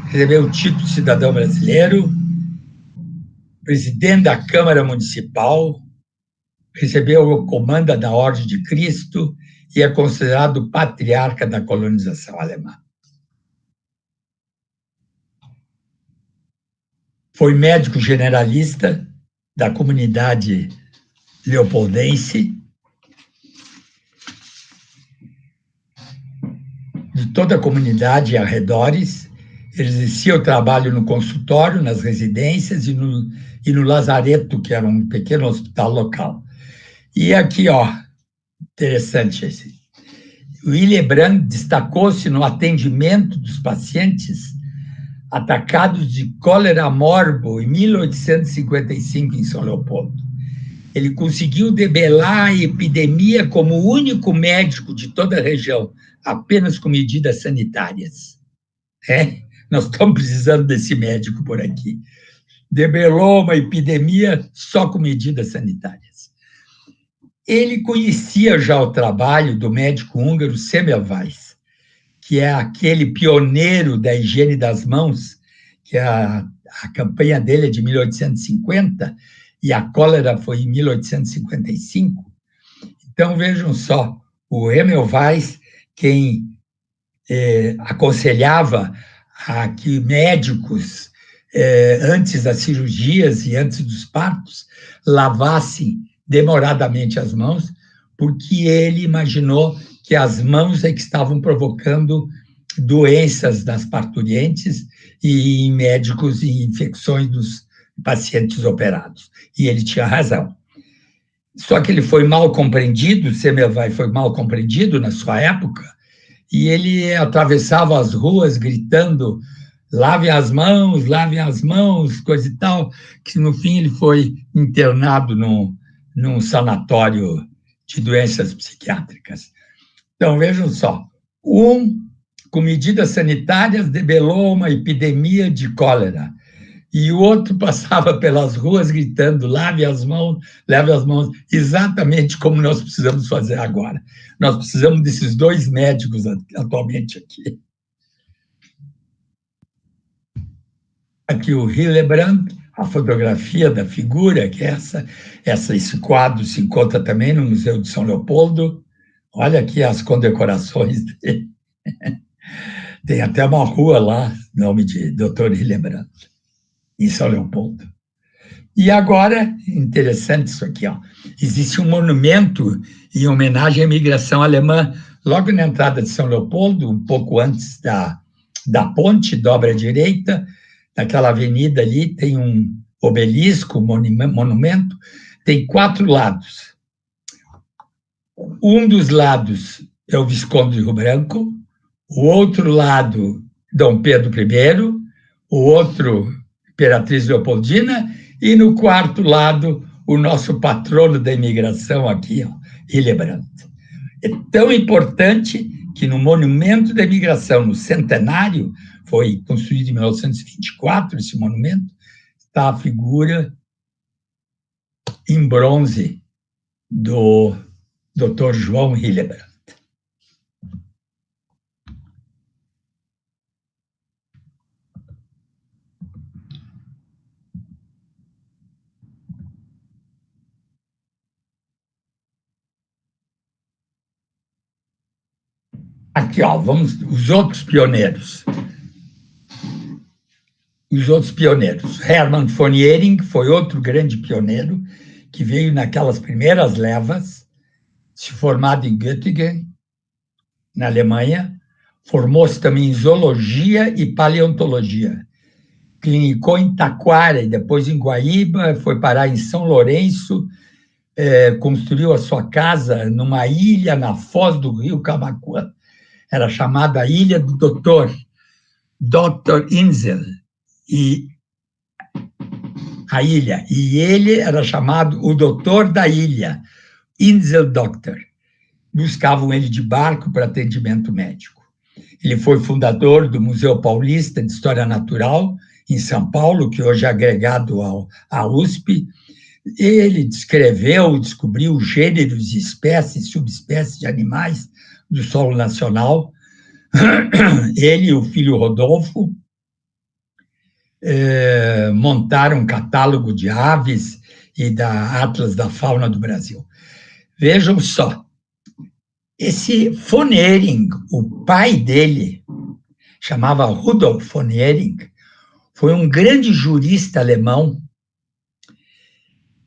Recebeu o título de cidadão brasileiro, presidente da Câmara Municipal, recebeu o comando da Ordem de Cristo e é considerado patriarca da colonização alemã. Foi médico generalista da comunidade leopoldense, de toda a comunidade e arredores. Ele exercia o trabalho no consultório, nas residências e no lazareto, que era um pequeno hospital local. E aqui, interessante esse. O Hillebrand destacou-se no atendimento dos pacientes atacados de cólera morbo em 1855 em São Leopoldo. Ele conseguiu debelar a epidemia como o único médico de toda a região, apenas com medidas sanitárias. Nós estamos precisando desse médico por aqui. Debelou uma epidemia só com medidas sanitárias. Ele conhecia já o trabalho do médico húngaro Semmelweis, que é aquele pioneiro da higiene das mãos, que a campanha dele é de 1850 e a cólera foi em 1855. Então, vejam só, o Semmelweis, quem aconselhava a que médicos, antes das cirurgias e antes dos partos, lavassem demoradamente as mãos, porque ele imaginou que as mãos é que estavam provocando doenças nas parturientes e em médicos e infecções dos pacientes operados. E ele tinha razão. Só que ele foi mal compreendido, Semmelweis foi mal compreendido na sua época, e ele atravessava as ruas gritando: lavem as mãos, coisa e tal, que no fim ele foi internado num sanatório de doenças psiquiátricas. Então, vejam só, com medidas sanitárias, debelou uma epidemia de cólera, e o outro passava pelas ruas gritando: lave as mãos, exatamente como nós precisamos fazer agora. Nós precisamos desses dois médicos atualmente aqui. Aqui o Hillebrand, a fotografia da figura, que é esse quadro se encontra também no Museu de São Leopoldo. Olha aqui as condecorações dele. Tem até uma rua lá, nome de Dr. Hillebrand, em São Leopoldo. E agora, interessante isso aqui, existe um monumento em homenagem à imigração alemã, logo na entrada de São Leopoldo, um pouco antes da ponte, dobra à direita, naquela avenida ali tem um obelisco, monumento, tem 4 lados. Um dos lados é o Visconde de Rio Branco, o outro lado, Dom Pedro I, o outro, Imperatriz Leopoldina, e no quarto lado, o nosso patrono da imigração aqui, Hillebrand. É tão importante que no Monumento da Imigração, no centenário, foi construído em 1924, esse monumento, está a figura em bronze do Dr. João Hillebrand. Aqui, ó, vamos, os outros pioneiros. Os outros pioneiros. Hermann von Ehring foi outro grande pioneiro, que veio naquelas primeiras levas, se formado em Göttingen, na Alemanha, formou-se também em zoologia e paleontologia. Clinicou em Taquara e depois em Guaíba, foi parar em São Lourenço, construiu a sua casa numa ilha na foz do rio Camaquã, era chamada a Ilha do Doutor, Dr. Insel, e a ilha, e ele era chamado o Doutor da Ilha, Insel Doctor. Buscavam ele de barco para atendimento médico. Ele foi fundador do Museu Paulista de História Natural, em São Paulo, que hoje é agregado à USP. Ele descobriu gêneros, espécies, subespécies de animais do solo nacional. Ele e o filho Rodolfo montaram um catálogo de aves e da Atlas da Fauna do Brasil. Vejam só, esse von Ehring, o pai dele, chamava Rudolf von Ehring, foi um grande jurista alemão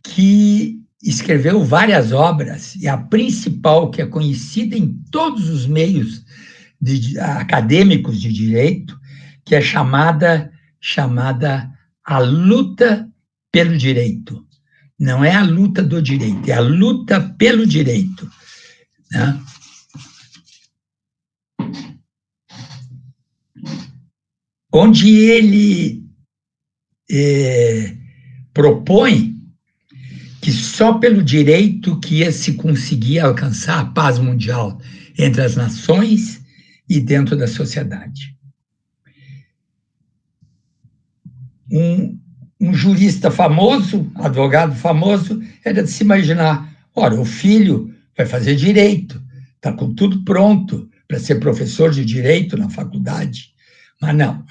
que escreveu várias obras, e a principal, que é conhecida em todos os meios acadêmicos de direito, que é chamada A Luta pelo Direito. Não é a luta do direito, é a luta pelo direito, né? Onde ele propõe que só pelo direito que ia se conseguir alcançar a paz mundial entre as nações e dentro da sociedade. Um jurista famoso, advogado famoso, era de se imaginar, ora, o filho vai fazer direito, está com tudo pronto para ser professor de direito na faculdade. Mas não,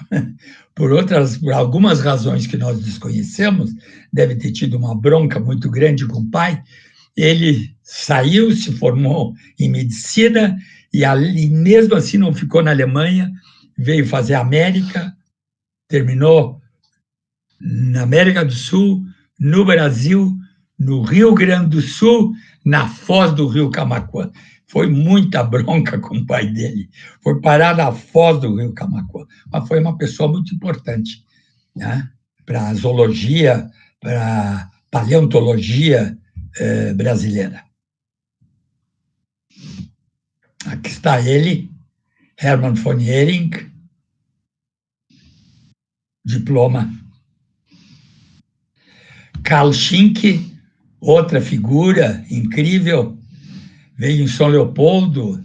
por algumas razões que nós desconhecemos, deve ter tido uma bronca muito grande com o pai, ele saiu, se formou em medicina, e ali, mesmo assim não ficou na Alemanha, veio fazer América, terminou na América do Sul, no Brasil, no Rio Grande do Sul, na foz do rio Camaquã. Foi muita bronca com o pai dele. Foi parar na foz do rio Camaquã. Mas foi uma pessoa muito importante, né? Para a zoologia, para a paleontologia brasileira. Aqui está ele, Hermann von Ehring, diploma. Carl Schinck, outra figura incrível, veio em São Leopoldo,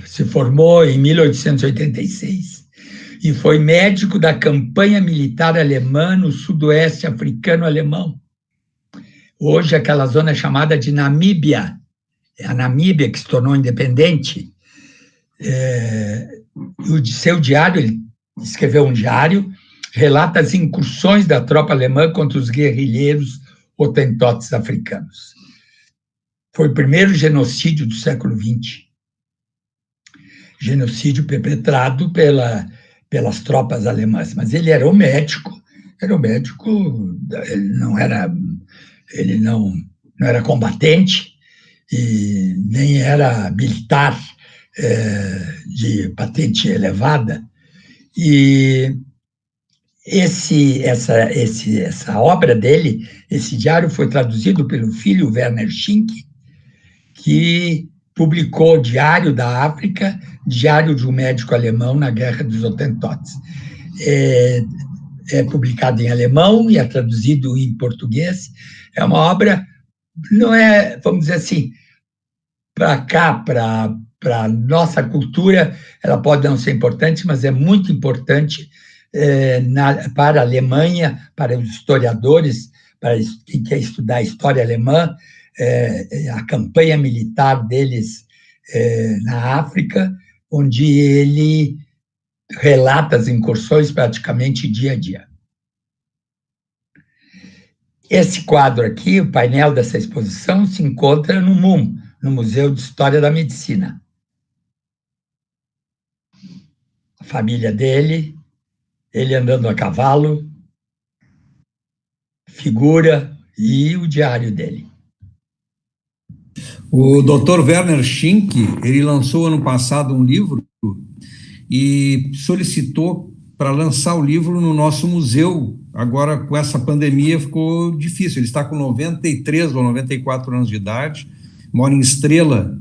se formou em 1886 e foi médico da campanha militar alemã no sudoeste africano-alemão. Hoje aquela zona é chamada de Namíbia, é a Namíbia que se tornou independente. O seu diário, ele escreveu um diário, relata as incursões da tropa alemã contra os guerrilheiros hotentotes africanos. Foi o primeiro genocídio do século XX. Genocídio perpetrado pelas tropas alemãs. Mas ele era um médico, ele não era combatente e nem era militar de patente elevada. E essa obra dele, esse diário, foi traduzido pelo filho Werner Schinck, que publicou Diário da África, Diário de um Médico Alemão na Guerra dos Hotentotes. É publicado em alemão e é traduzido em português. É uma obra, não é, vamos dizer assim, para cá, para a nossa cultura, ela pode não ser importante, mas é muito importante para a Alemanha, para os historiadores, para quem quer estudar a história alemã, a campanha militar deles na África, onde ele relata as incursões praticamente dia a dia. Esse quadro aqui, o painel dessa exposição, se encontra no MUM, no Museu de História da Medicina, família dele, ele andando a cavalo, figura e o diário dele.
O Dr. Werner Schink, ele lançou ano passado um livro e solicitou para lançar o livro no nosso museu. Agora, com essa pandemia, ficou difícil. Ele está com 93 ou 94 anos de idade, mora em Estrela,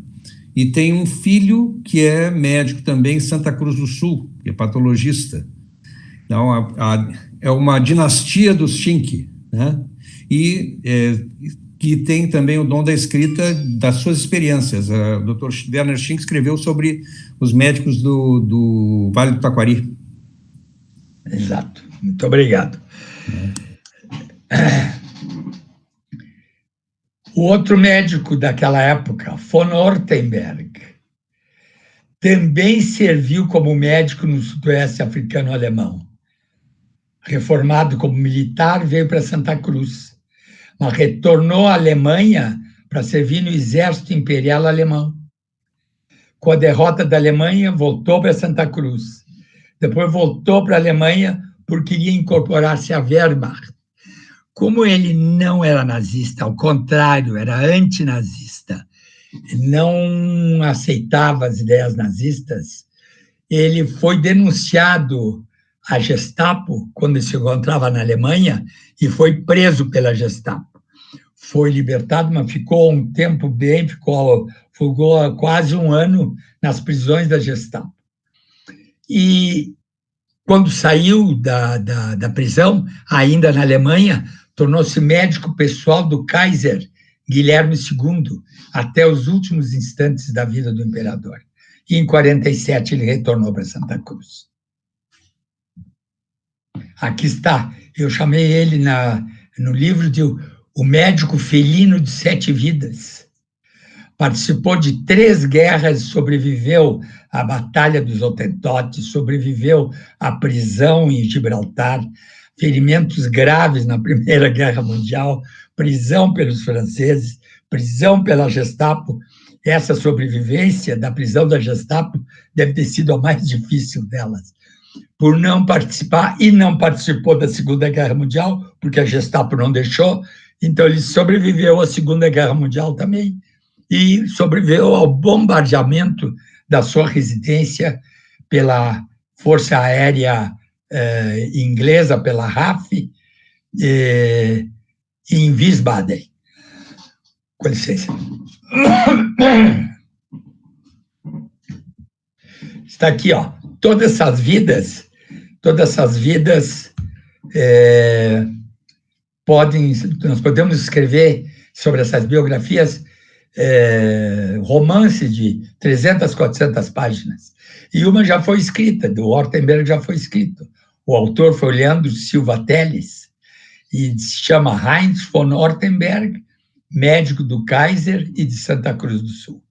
e tem um filho que é médico também em Santa Cruz do Sul, que é patologista. Então, é uma dinastia dos Schink, né? E que tem também o dom da escrita das suas experiências. O Dr. Werner Schink escreveu sobre os médicos do Vale do Taquari.
Exato. Muito obrigado. O outro médico daquela época, von Ortenberg, também serviu como médico no sudoeste africano alemão. Reformado como militar, veio para Santa Cruz, mas retornou à Alemanha para servir no exército imperial alemão. Com a derrota da Alemanha, voltou para Santa Cruz. Depois voltou para a Alemanha porque queria incorporar-se à Wehrmacht. Como ele não era nazista, ao contrário, era antinazista, não aceitava as ideias nazistas, ele foi denunciado à Gestapo quando se encontrava na Alemanha e foi preso pela Gestapo. Foi libertado, mas ficou um tempo bem, ficou quase um ano nas prisões da Gestapo. E quando saiu da prisão, ainda na Alemanha, tornou-se médico pessoal do Kaiser Guilherme II, até os últimos instantes da vida do imperador. E em 47 ele retornou para Santa Cruz. Aqui está, eu chamei ele no livro de O Médico Felino de 7 Vidas. Participou de 3 guerras, sobreviveu à Batalha dos Hotentotes, sobreviveu à prisão em Gibraltar, ferimentos graves na Primeira Guerra Mundial, prisão pelos franceses, prisão pela Gestapo. Essa sobrevivência da prisão da Gestapo deve ter sido a mais difícil delas, por não participar, e não participou da Segunda Guerra Mundial, porque a Gestapo não deixou, então ele sobreviveu à Segunda Guerra Mundial também, e sobreviveu ao bombardeamento da sua residência pela Força Aérea inglesa, pela RAF, em Wiesbaden. Com licença. Está aqui, ó, todas essas vidas nós podemos escrever sobre essas biografias romance de 300, 400 páginas. E uma já foi escrita, do Ortenberg já foi escrito. O autor foi Leandro Silva Teles, e se chama Heinz von Ortenberg, médico do Kaiser e de Santa Cruz do Sul.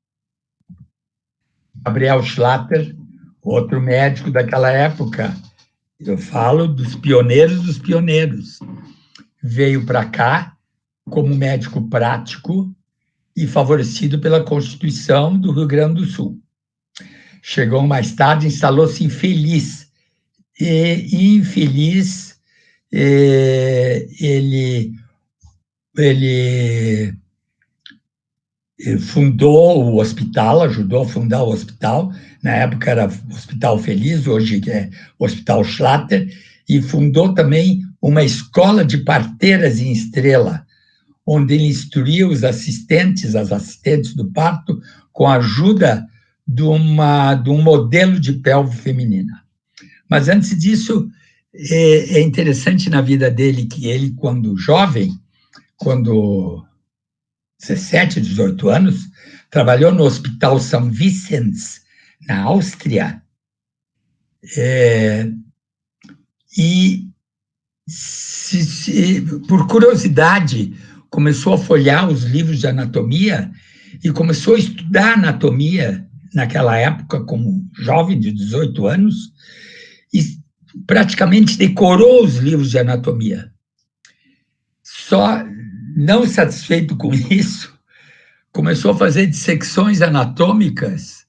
Gabriel Schlatter, outro médico daquela época, eu falo dos pioneiros, veio para cá como médico prático e favorecido pela Constituição do Rio Grande do Sul. Chegou mais tarde, instalou-se em Feliz. E infeliz, ele fundou o hospital, ajudou a fundar o hospital, na época era Hospital Feliz, hoje é Hospital Schlatter, e fundou também uma escola de parteiras em Estrela, onde ele instruía os assistentes, as assistentes do parto, com a ajuda de um modelo de pelve feminina. Mas antes disso, é interessante na vida dele que ele, quando jovem, quando 17, 18 anos, trabalhou no Hospital São Vicens, na Áustria, e, por curiosidade, começou a folhear os livros de anatomia e começou a estudar anatomia naquela época, como jovem de 18 anos, e praticamente decorou os livros de anatomia. Só não satisfeito com isso, começou a fazer dissecções anatômicas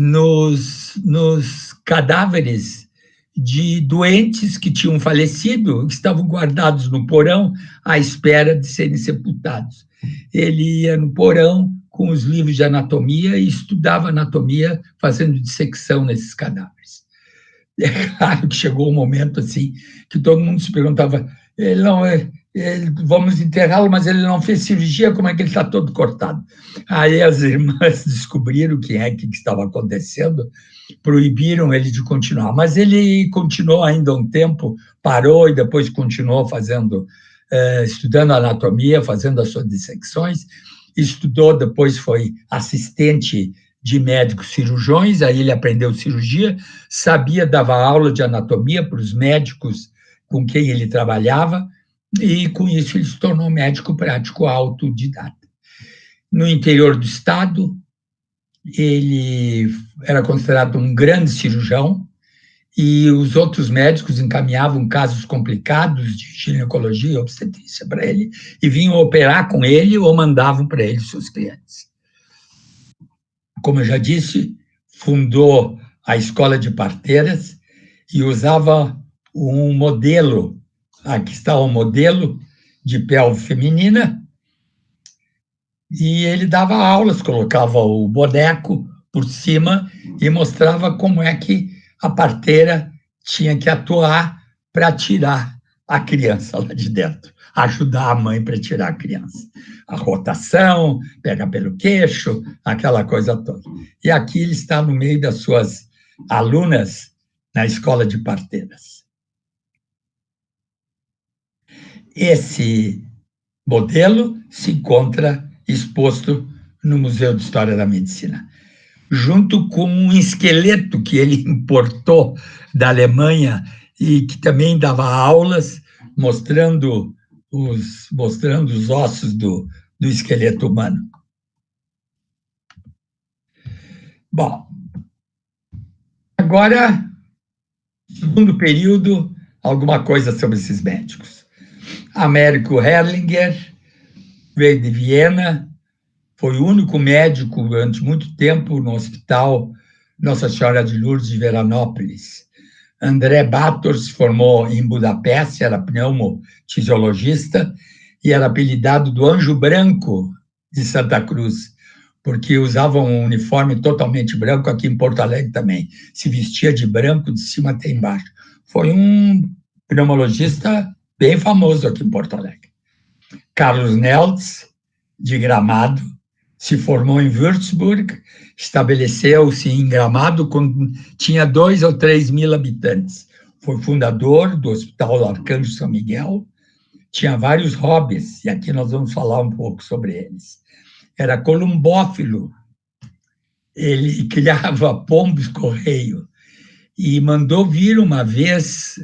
nos cadáveres de doentes que tinham falecido, que estavam guardados no porão à espera de serem sepultados. Ele ia no porão com os livros de anatomia e estudava anatomia, fazendo dissecção nesses cadáveres. É claro que chegou um momento assim que todo mundo se perguntava: vamos enterrá-lo, mas ele não fez cirurgia, como é que ele está todo cortado? Aí as irmãs descobriram o que estava acontecendo, proibiram ele de continuar, mas ele continuou ainda um tempo, parou e depois continuou estudando anatomia, fazendo as suas dissecções, estudou, depois foi assistente de médicos cirurgiões, aí ele aprendeu cirurgia, dava aula de anatomia para os médicos com quem ele trabalhava, e com isso ele se tornou médico prático autodidata. No interior do estado, ele era considerado um grande cirurgião, e os outros médicos encaminhavam casos complicados de ginecologia e obstetrícia para ele, e vinham operar com ele ou mandavam para ele seus clientes. Como eu já disse, fundou a Escola de Parteiras e usava um modelo, aqui está o modelo de pelve feminina, e ele dava aulas, colocava o boneco por cima e mostrava como é que a parteira tinha que atuar para tirar a criança lá de dentro, ajudar a mãe para tirar a criança. A rotação, pega pelo queixo, aquela coisa toda. E aqui ele está no meio das suas alunas na Escola de Parteiras. Esse modelo se encontra exposto no Museu de História da Medicina, junto com um esqueleto que ele importou da Alemanha e que também dava aulas mostrando os ossos do esqueleto humano. Bom, agora, segundo período, alguma coisa sobre esses médicos. Américo Herrlinger veio de Viena, foi o único médico durante muito tempo no Hospital Nossa Senhora de Lourdes de Veranópolis. André Bator se formou em Budapeste, era pneumofisiologista e era apelidado do Anjo Branco de Santa Cruz, porque usava um uniforme totalmente branco, aqui em Porto Alegre também. Se vestia de branco de cima até embaixo. Foi um pneumologista bem famoso aqui em Porto Alegre. Carlos Neltz, de Gramado, se formou em Würzburg, estabeleceu-se em Gramado quando tinha 2 ou 3 mil habitantes. Foi fundador do Hospital Arcanjo São Miguel, tinha vários hobbies, e aqui nós vamos falar um pouco sobre eles. Era columbófilo, ele criava pombos-correio, e mandou vir uma vez,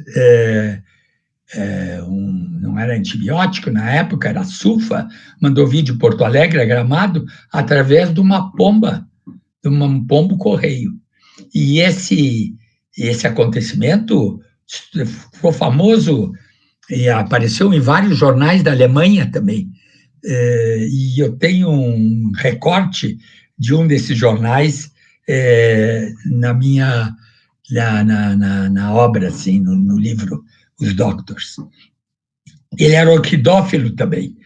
não era antibiótico na época, era sulfa, mandou vir de Porto Alegre a Gramado através de uma pomba, de um pombo-correio. E esse acontecimento ficou famoso e apareceu em vários jornais da Alemanha também. E eu tenho um recorte de um desses jornais na obra, assim, no livro Os Doctors. Ele era orquidófilo também.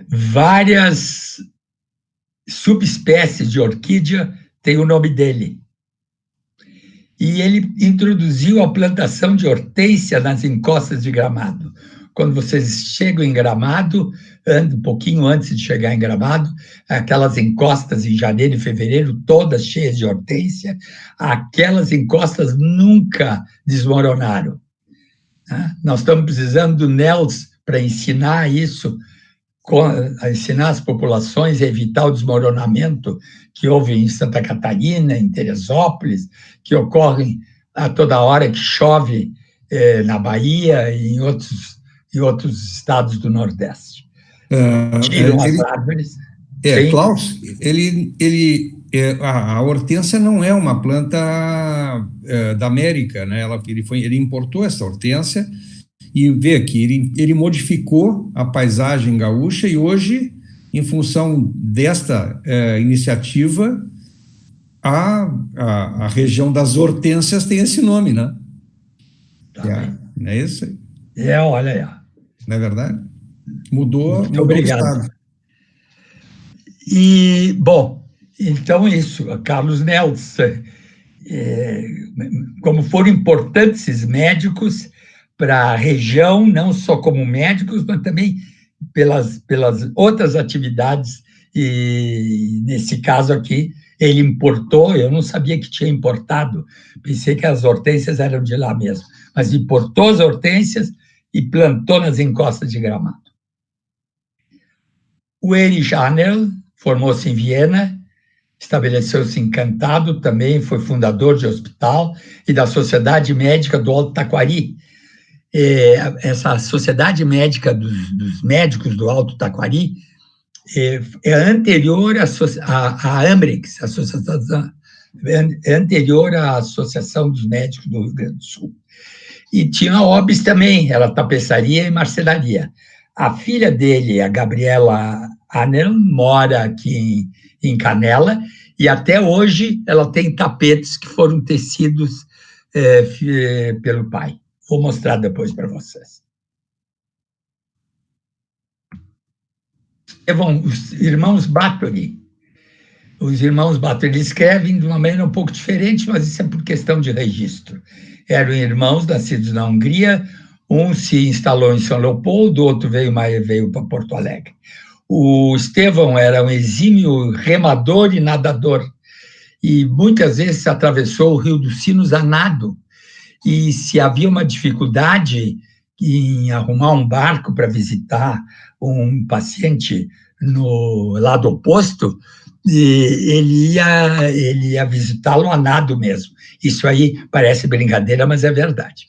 Várias subespécies de orquídea têm o nome dele. E ele introduziu a plantação de hortênsia nas encostas de Gramado. Quando vocês chegam em Gramado, um pouquinho antes de chegar em Gramado, aquelas encostas em janeiro e fevereiro, todas cheias de hortênsia, aquelas encostas nunca desmoronaram. Nós estamos precisando do NELS para ensinar isso, ensinar as populações a evitar o desmoronamento que houve em Santa Catarina, em Teresópolis, que ocorre a toda hora que chove na Bahia e em outros estados do Nordeste. Tiram as árvores.
Klaus, a hortênsia não é uma planta da América, né? Ele importou essa hortênsia e vê aqui, ele modificou a paisagem gaúcha e hoje, em função desta iniciativa, a região das hortênsias tem esse nome, né?
Tá bem.
É isso aí.
Olha aí.
Não é verdade? Mudou o
Obrigado.
estado.
E, bom, então isso, Carlos Nelson, como foram importantes esses médicos para a região, não só como médicos, mas também pelas outras atividades, e nesse caso aqui, ele importou, eu não sabia que tinha importado, pensei que as hortênsias eram de lá mesmo, mas importou as hortênsias e plantou nas encostas de Gramado. O Erich Hahnel formou-se em Viena, estabeleceu-se em Cantado, também foi fundador de hospital e da Sociedade Médica do Alto Taquari. Essa Sociedade Médica dos Médicos do Alto Taquari é anterior à Ambrix, é anterior à Associação dos Médicos do Rio Grande do Sul. E tinha a OBS também, era tapeçaria e marcelaria. A filha dele, a Gabriela Hahnel, mora aqui em Canela, e até hoje ela tem tapetes que foram tecidos pelo pai. Vou mostrar depois para vocês. Os irmãos Báthory. Os irmãos Báthory escrevem de uma maneira um pouco diferente, mas isso é por questão de registro. Eram irmãos nascidos na Hungria, um se instalou em São Leopoldo, o outro veio para Porto Alegre. O Estevão era um exímio remador e nadador, e muitas vezes atravessou o Rio dos Sinos a nado, e se havia uma dificuldade em arrumar um barco para visitar um paciente no lado oposto, ele ia visitá-lo a nado mesmo. Isso aí parece brincadeira, mas é verdade.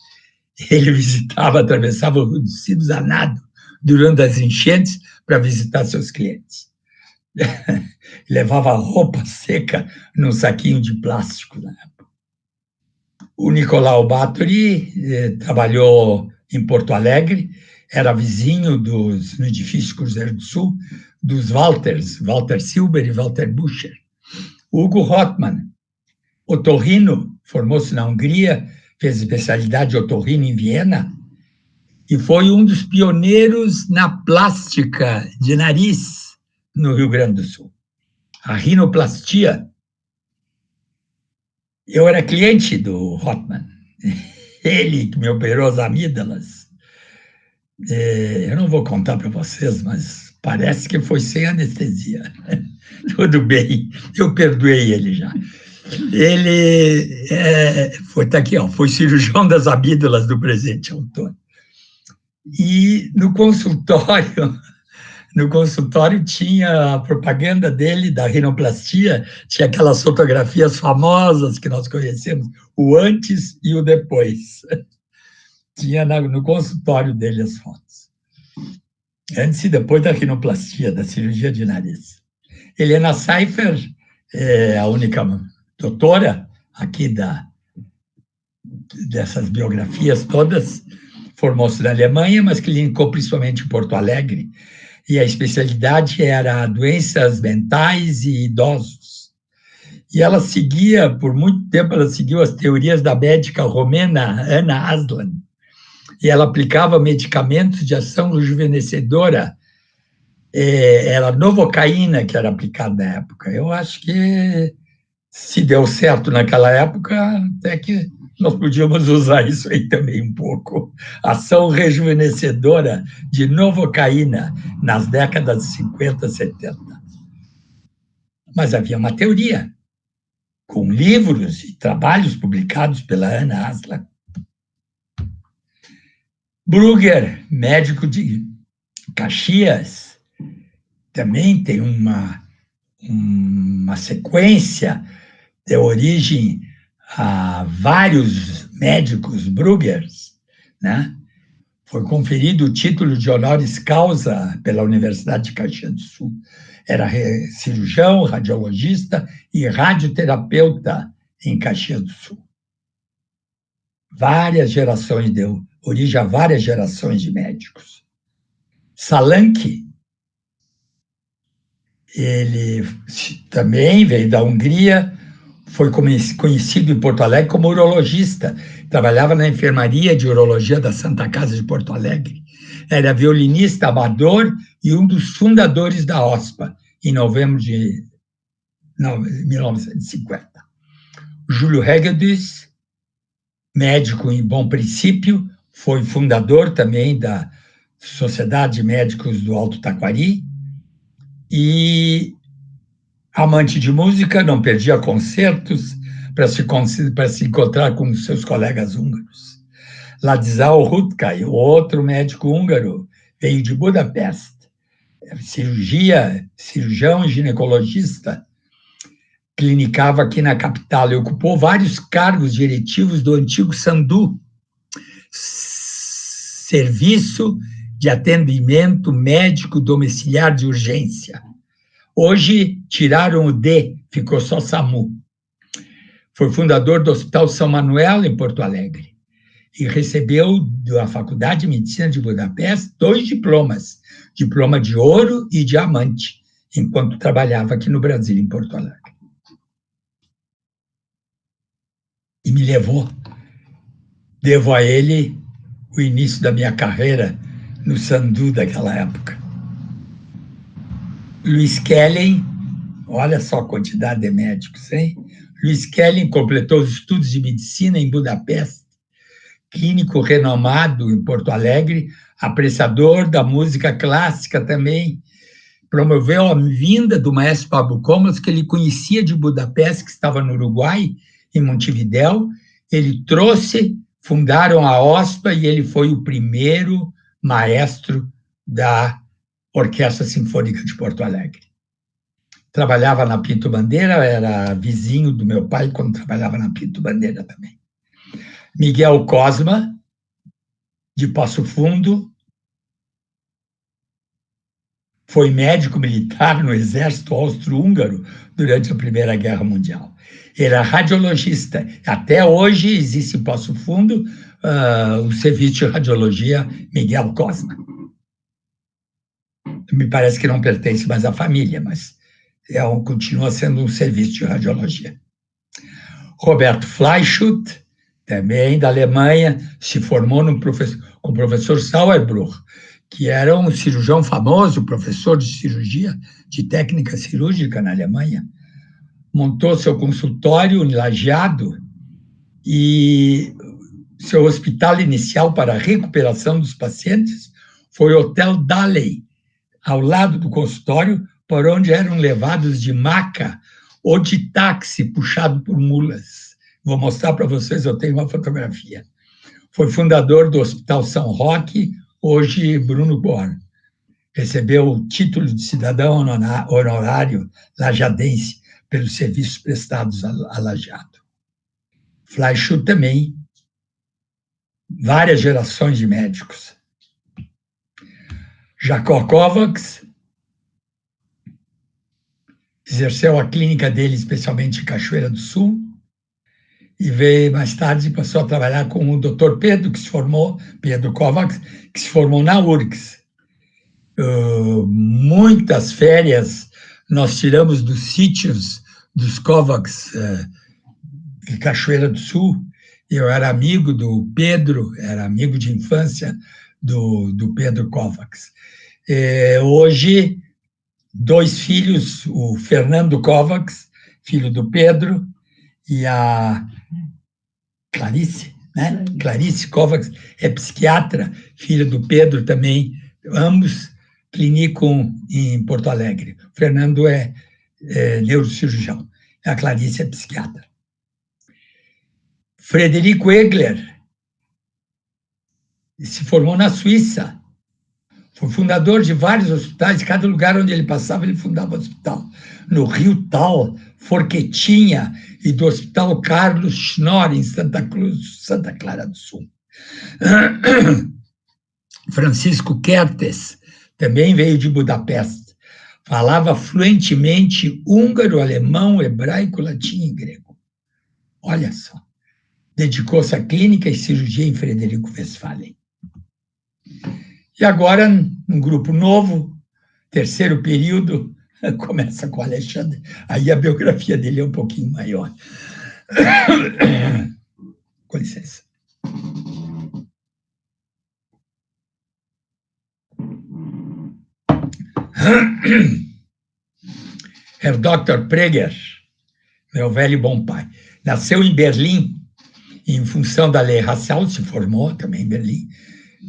Ele atravessava o Rio dos Sinos a nado durante as enchentes para visitar seus clientes. Levava roupa seca num saquinho de plástico na época. O Nicolau Báthory trabalhou em Porto Alegre, era vizinho no edifício Cruzeiro do Sul, dos Walters, Walter Silber e Walter Bucher. Hugo Rothmann, otorrino, formou-se na Hungria, fez especialidade de otorrino em Viena, e foi um dos pioneiros na plástica de nariz no Rio Grande do Sul. A rinoplastia. Eu era cliente do Rothmann, ele que me operou as amígdalas. Eu não vou contar para vocês, mas parece que foi sem anestesia. Tudo bem, eu perdoei ele já. Ele tá aqui, foi cirurgião das amígdalas do Presidente Antônio. E no consultório tinha a propaganda dele, da rinoplastia, tinha aquelas fotografias famosas que nós conhecemos, o antes e o depois. Tinha no consultório dele as fotos. Antes e depois da rinoplastia, da cirurgia de nariz. Helena Seifer é a única doutora aqui dessas biografias todas, formou-se na Alemanha, mas clinicou principalmente em Porto Alegre, e a especialidade era doenças mentais e idosos. E ela seguia, por muito tempo, ela seguiu as teorias da médica romena Anna Aslan, e ela aplicava medicamentos de ação rejuvenescedora, era novocaína que era aplicada na época. Eu acho que, se deu certo naquela época, até que nós podíamos usar isso aí também um pouco. Ação rejuvenescedora de novocaína nas décadas de 50, 70. Mas havia uma teoria, com livros e trabalhos publicados pela Anna Aslan. Brugger, médico de Caxias, também tem uma sequência de origem a vários médicos Bruggers, né? Foi conferido o título de honoris causa pela Universidade de Caxias do Sul. Era cirurgião, radiologista e radioterapeuta em Caxias do Sul. Várias gerações, deu origem a várias gerações de médicos. Salanki, ele também veio da Hungria, foi conhecido em Porto Alegre como urologista, trabalhava na enfermaria de urologia da Santa Casa de Porto Alegre. Era violinista amador e um dos fundadores da OSPA, em novembro de 1950. Júlio Hegedus, médico em Bom Princípio, foi fundador também da Sociedade de Médicos do Alto Taquari e amante de música, não perdia concertos para se encontrar com seus colegas húngaros. Ladislau Rutkay, outro médico húngaro, veio de Budapeste, cirurgião e ginecologista, clinicava aqui na capital e ocupou vários cargos diretivos do antigo Sandu, Serviço de Atendimento Médico Domiciliar de Urgência. Hoje tiraram o D, ficou só SAMU. Foi fundador do Hospital São Manuel, em Porto Alegre, e recebeu da Faculdade de Medicina de Budapeste 2 diplomas, diploma de ouro e diamante, enquanto trabalhava aqui no Brasil, em Porto Alegre. E me levou. Devo a ele o início da minha carreira no Sandu daquela época. Luiz Kellen, olha só a quantidade de médicos, hein? Luiz Kellen completou os estudos de medicina em Budapeste, clínico renomado em Porto Alegre, apreciador da música clássica também, promoveu a vinda do maestro Pablo Comas, que ele conhecia de Budapeste, que estava no Uruguai, em Montevidéu. Ele trouxe, fundaram a OSPA e ele foi o primeiro maestro da Orquestra Sinfônica de Porto Alegre. Trabalhava na Pinto Bandeira, era vizinho do meu pai quando trabalhava na Pinto Bandeira também. Miguel Cosma, de Passo Fundo, foi médico militar no exército austro-húngaro durante a Primeira Guerra Mundial. Era radiologista. Até hoje existe em Passo Fundo o serviço de radiologia Miguel Cosma. Me parece que não pertence mais à família, mas continua sendo um serviço de radiologia. Roberto Fleischut, também da Alemanha, se formou com o professor Sauerbruch, que era um cirurgião famoso, professor de cirurgia, de técnica cirúrgica na Alemanha. Montou seu consultório em Lajeado e seu hospital inicial para a recuperação dos pacientes foi o Hotel Dalley, ao lado do consultório, por onde eram levados de maca ou de táxi puxado por mulas. Vou mostrar para vocês, eu tenho uma fotografia. Foi fundador do Hospital São Roque, hoje Bruno Born. Recebeu o título de cidadão honorário lajadense pelos serviços prestados a Lajeado. Fleischut também, várias gerações de médicos. Jacó Kovacs exerceu a clínica dele, especialmente em Cachoeira do Sul, e veio mais tarde e passou a trabalhar com o Dr. Pedro, Pedro Kovacs, que se formou na URGS. Muitas férias nós tiramos dos sítios dos Kovacs de Cachoeira do Sul. Eu era amigo do Pedro, era amigo de infância do Pedro Kovacs. Hoje, 2 filhos, o Fernando Kovacs, filho do Pedro, e a Clarice, né? Clarice Kovacs é psiquiatra, filha do Pedro também, ambos clinicam em Porto Alegre. O Fernando é neurocirurgião, a Clarice é psiquiatra. Frederico Egler se formou na Suíça, foi fundador de vários hospitais, cada lugar onde ele passava, ele fundava um hospital. No Rio Tal, Forquetinha, e do Hospital Carlos Schnorr, em Santa Clara do Sul. Francisco Kertész também veio de Budapeste. Falava fluentemente húngaro, alemão, hebraico, latim e grego. Olha só. Dedicou-se à clínica e cirurgia em Frederico Westphalen. E agora, um grupo novo, terceiro período, começa com Alexandre. Aí a biografia dele é um pouquinho maior. Com licença. Herr Dr. Preger, meu velho bom pai, nasceu em Berlim, em função da lei racial, se formou também em Berlim,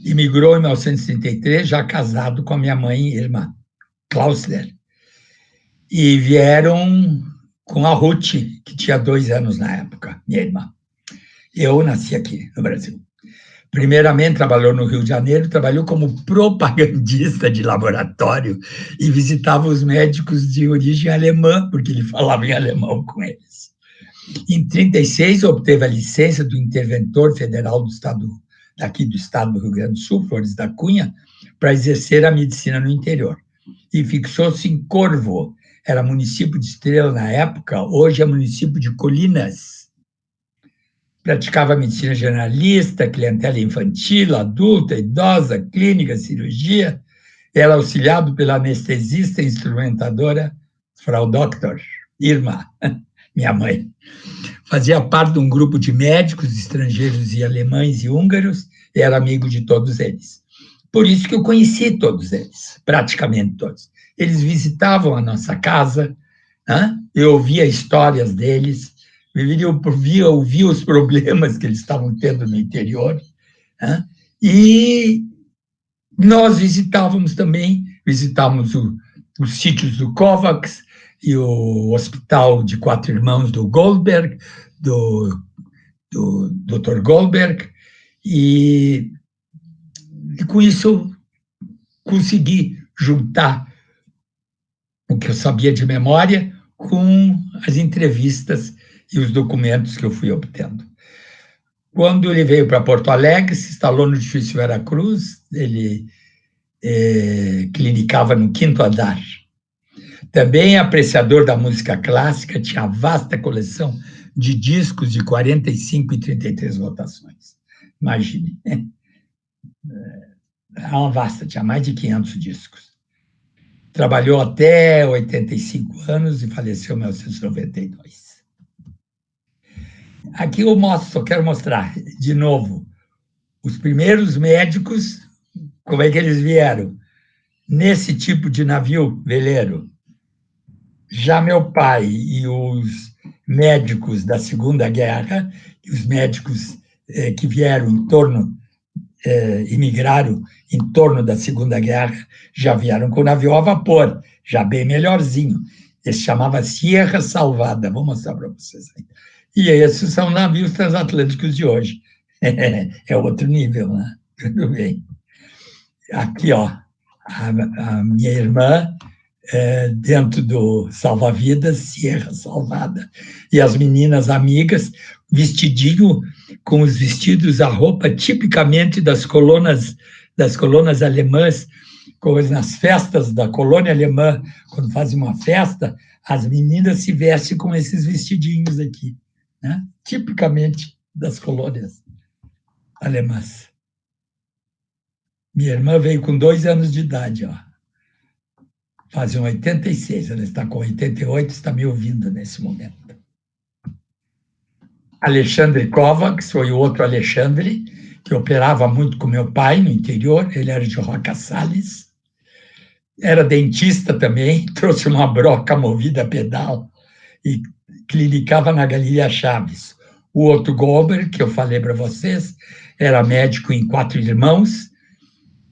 e migrou em 1933, já casado com a minha mãe, irmã Klausler. E vieram com a Ruth, que tinha 2 anos na época, minha irmã. Eu nasci aqui, no Brasil. Primeiramente, trabalhou no Rio de Janeiro, trabalhou como propagandista de laboratório e visitava os médicos de origem alemã, porque ele falava em alemão com eles. Em 1936, obteve a licença do interventor federal do estado, daqui do estado do Rio Grande do Sul, Flores da Cunha, para exercer a medicina no interior. E fixou-se em Corvo, era município de Estrela na época, hoje é município de Colinas. Praticava medicina generalista, clientela infantil, adulta, idosa, clínica, cirurgia. Era auxiliado pela anestesista e instrumentadora Frau Dr. Irma, minha mãe. Fazia parte de um grupo de médicos estrangeiros e alemães e húngaros, e era amigo de todos eles. Por isso que eu conheci todos eles, praticamente todos. Eles visitavam a nossa casa, né? Eu ouvia histórias deles, eu ouvia os problemas que eles estavam tendo no interior, né? E nós visitávamos os sítios do Kovacs e o Hospital de Quatro Irmãos do Goldberg, do Dr. Goldberg, e com isso eu consegui juntar o que eu sabia de memória com as entrevistas e os documentos que eu fui obtendo. Quando ele veio para Porto Alegre, se instalou no edifício Veracruz, ele clinicava no 5º andar. Também apreciador da música clássica, tinha vasta coleção de discos de 45 e 33 rotações. Imagine. Era uma vasta, tinha mais de 500 discos. Trabalhou até 85 anos e faleceu em 1992. Aqui eu só quero mostrar, de novo, os primeiros médicos, como é que eles vieram nesse tipo de navio veleiro. Já meu pai e os médicos da Segunda Guerra, e os médicos que vieram em torno, imigraram em torno da Segunda Guerra, já vieram com navio a vapor, já bem melhorzinho. Esse chamava Sierra Salvada, vou mostrar para vocês aí. E esses são navios transatlânticos de hoje. É outro nível, né? Tudo bem. Aqui, ó, a minha irmã, dentro do salva-vidas, Sierra Salvada. E as meninas amigas, vestidinho com os vestidos, a roupa tipicamente das colonas alemãs, como nas festas da colônia alemã, quando fazem uma festa, as meninas se vestem com esses vestidinhos aqui, né? Tipicamente das colônias alemãs. Minha irmã veio com 2 anos de idade, ó. Fazem 86, ela está com 88, está me ouvindo nesse momento. Alexandre Kovacs foi o outro Alexandre, que operava muito com meu pai no interior, ele era de Roca Salles, era dentista também, trouxe uma broca movida a pedal e clinicava na Galeria Chaves. O outro Goldberg, que eu falei para vocês, era médico em Quatro Irmãos,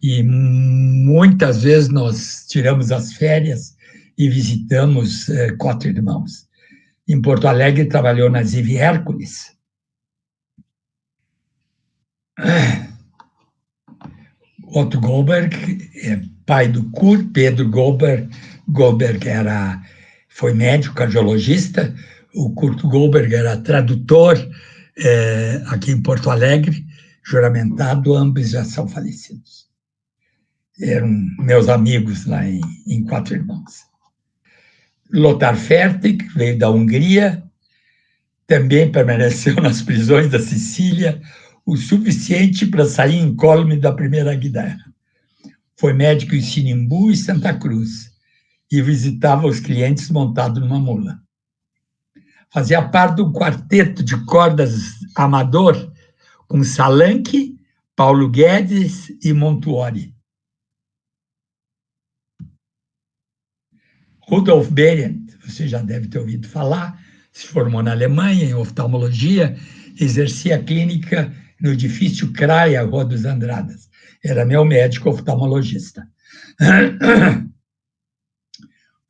e muitas vezes nós tiramos as férias e visitamos Quatro Irmãos. Em Porto Alegre, trabalhou na Ziv Hércules. Otto Goldberg é pai do Kurt, Pedro Goldberg. Goldberg foi médico, cardiologista. O Kurt Goldberg era tradutor aqui em Porto Alegre, juramentado, ambos já são falecidos. Eram meus amigos lá em Quatro Irmãos. Lothar Fertig, veio da Hungria, também permaneceu nas prisões da Sicília o suficiente para sair incólume da Primeira Guerra. Foi médico em Sinimbu e Santa Cruz e visitava os clientes montado numa mula. Fazia parte do quarteto de cordas amador com Salanque, Paulo Guedes e Montuori. Rudolf Behrendt, você já deve ter ouvido falar, se formou na Alemanha em oftalmologia, exercia a clínica no edifício Kraia, Rua dos Andradas. Era meu médico oftalmologista.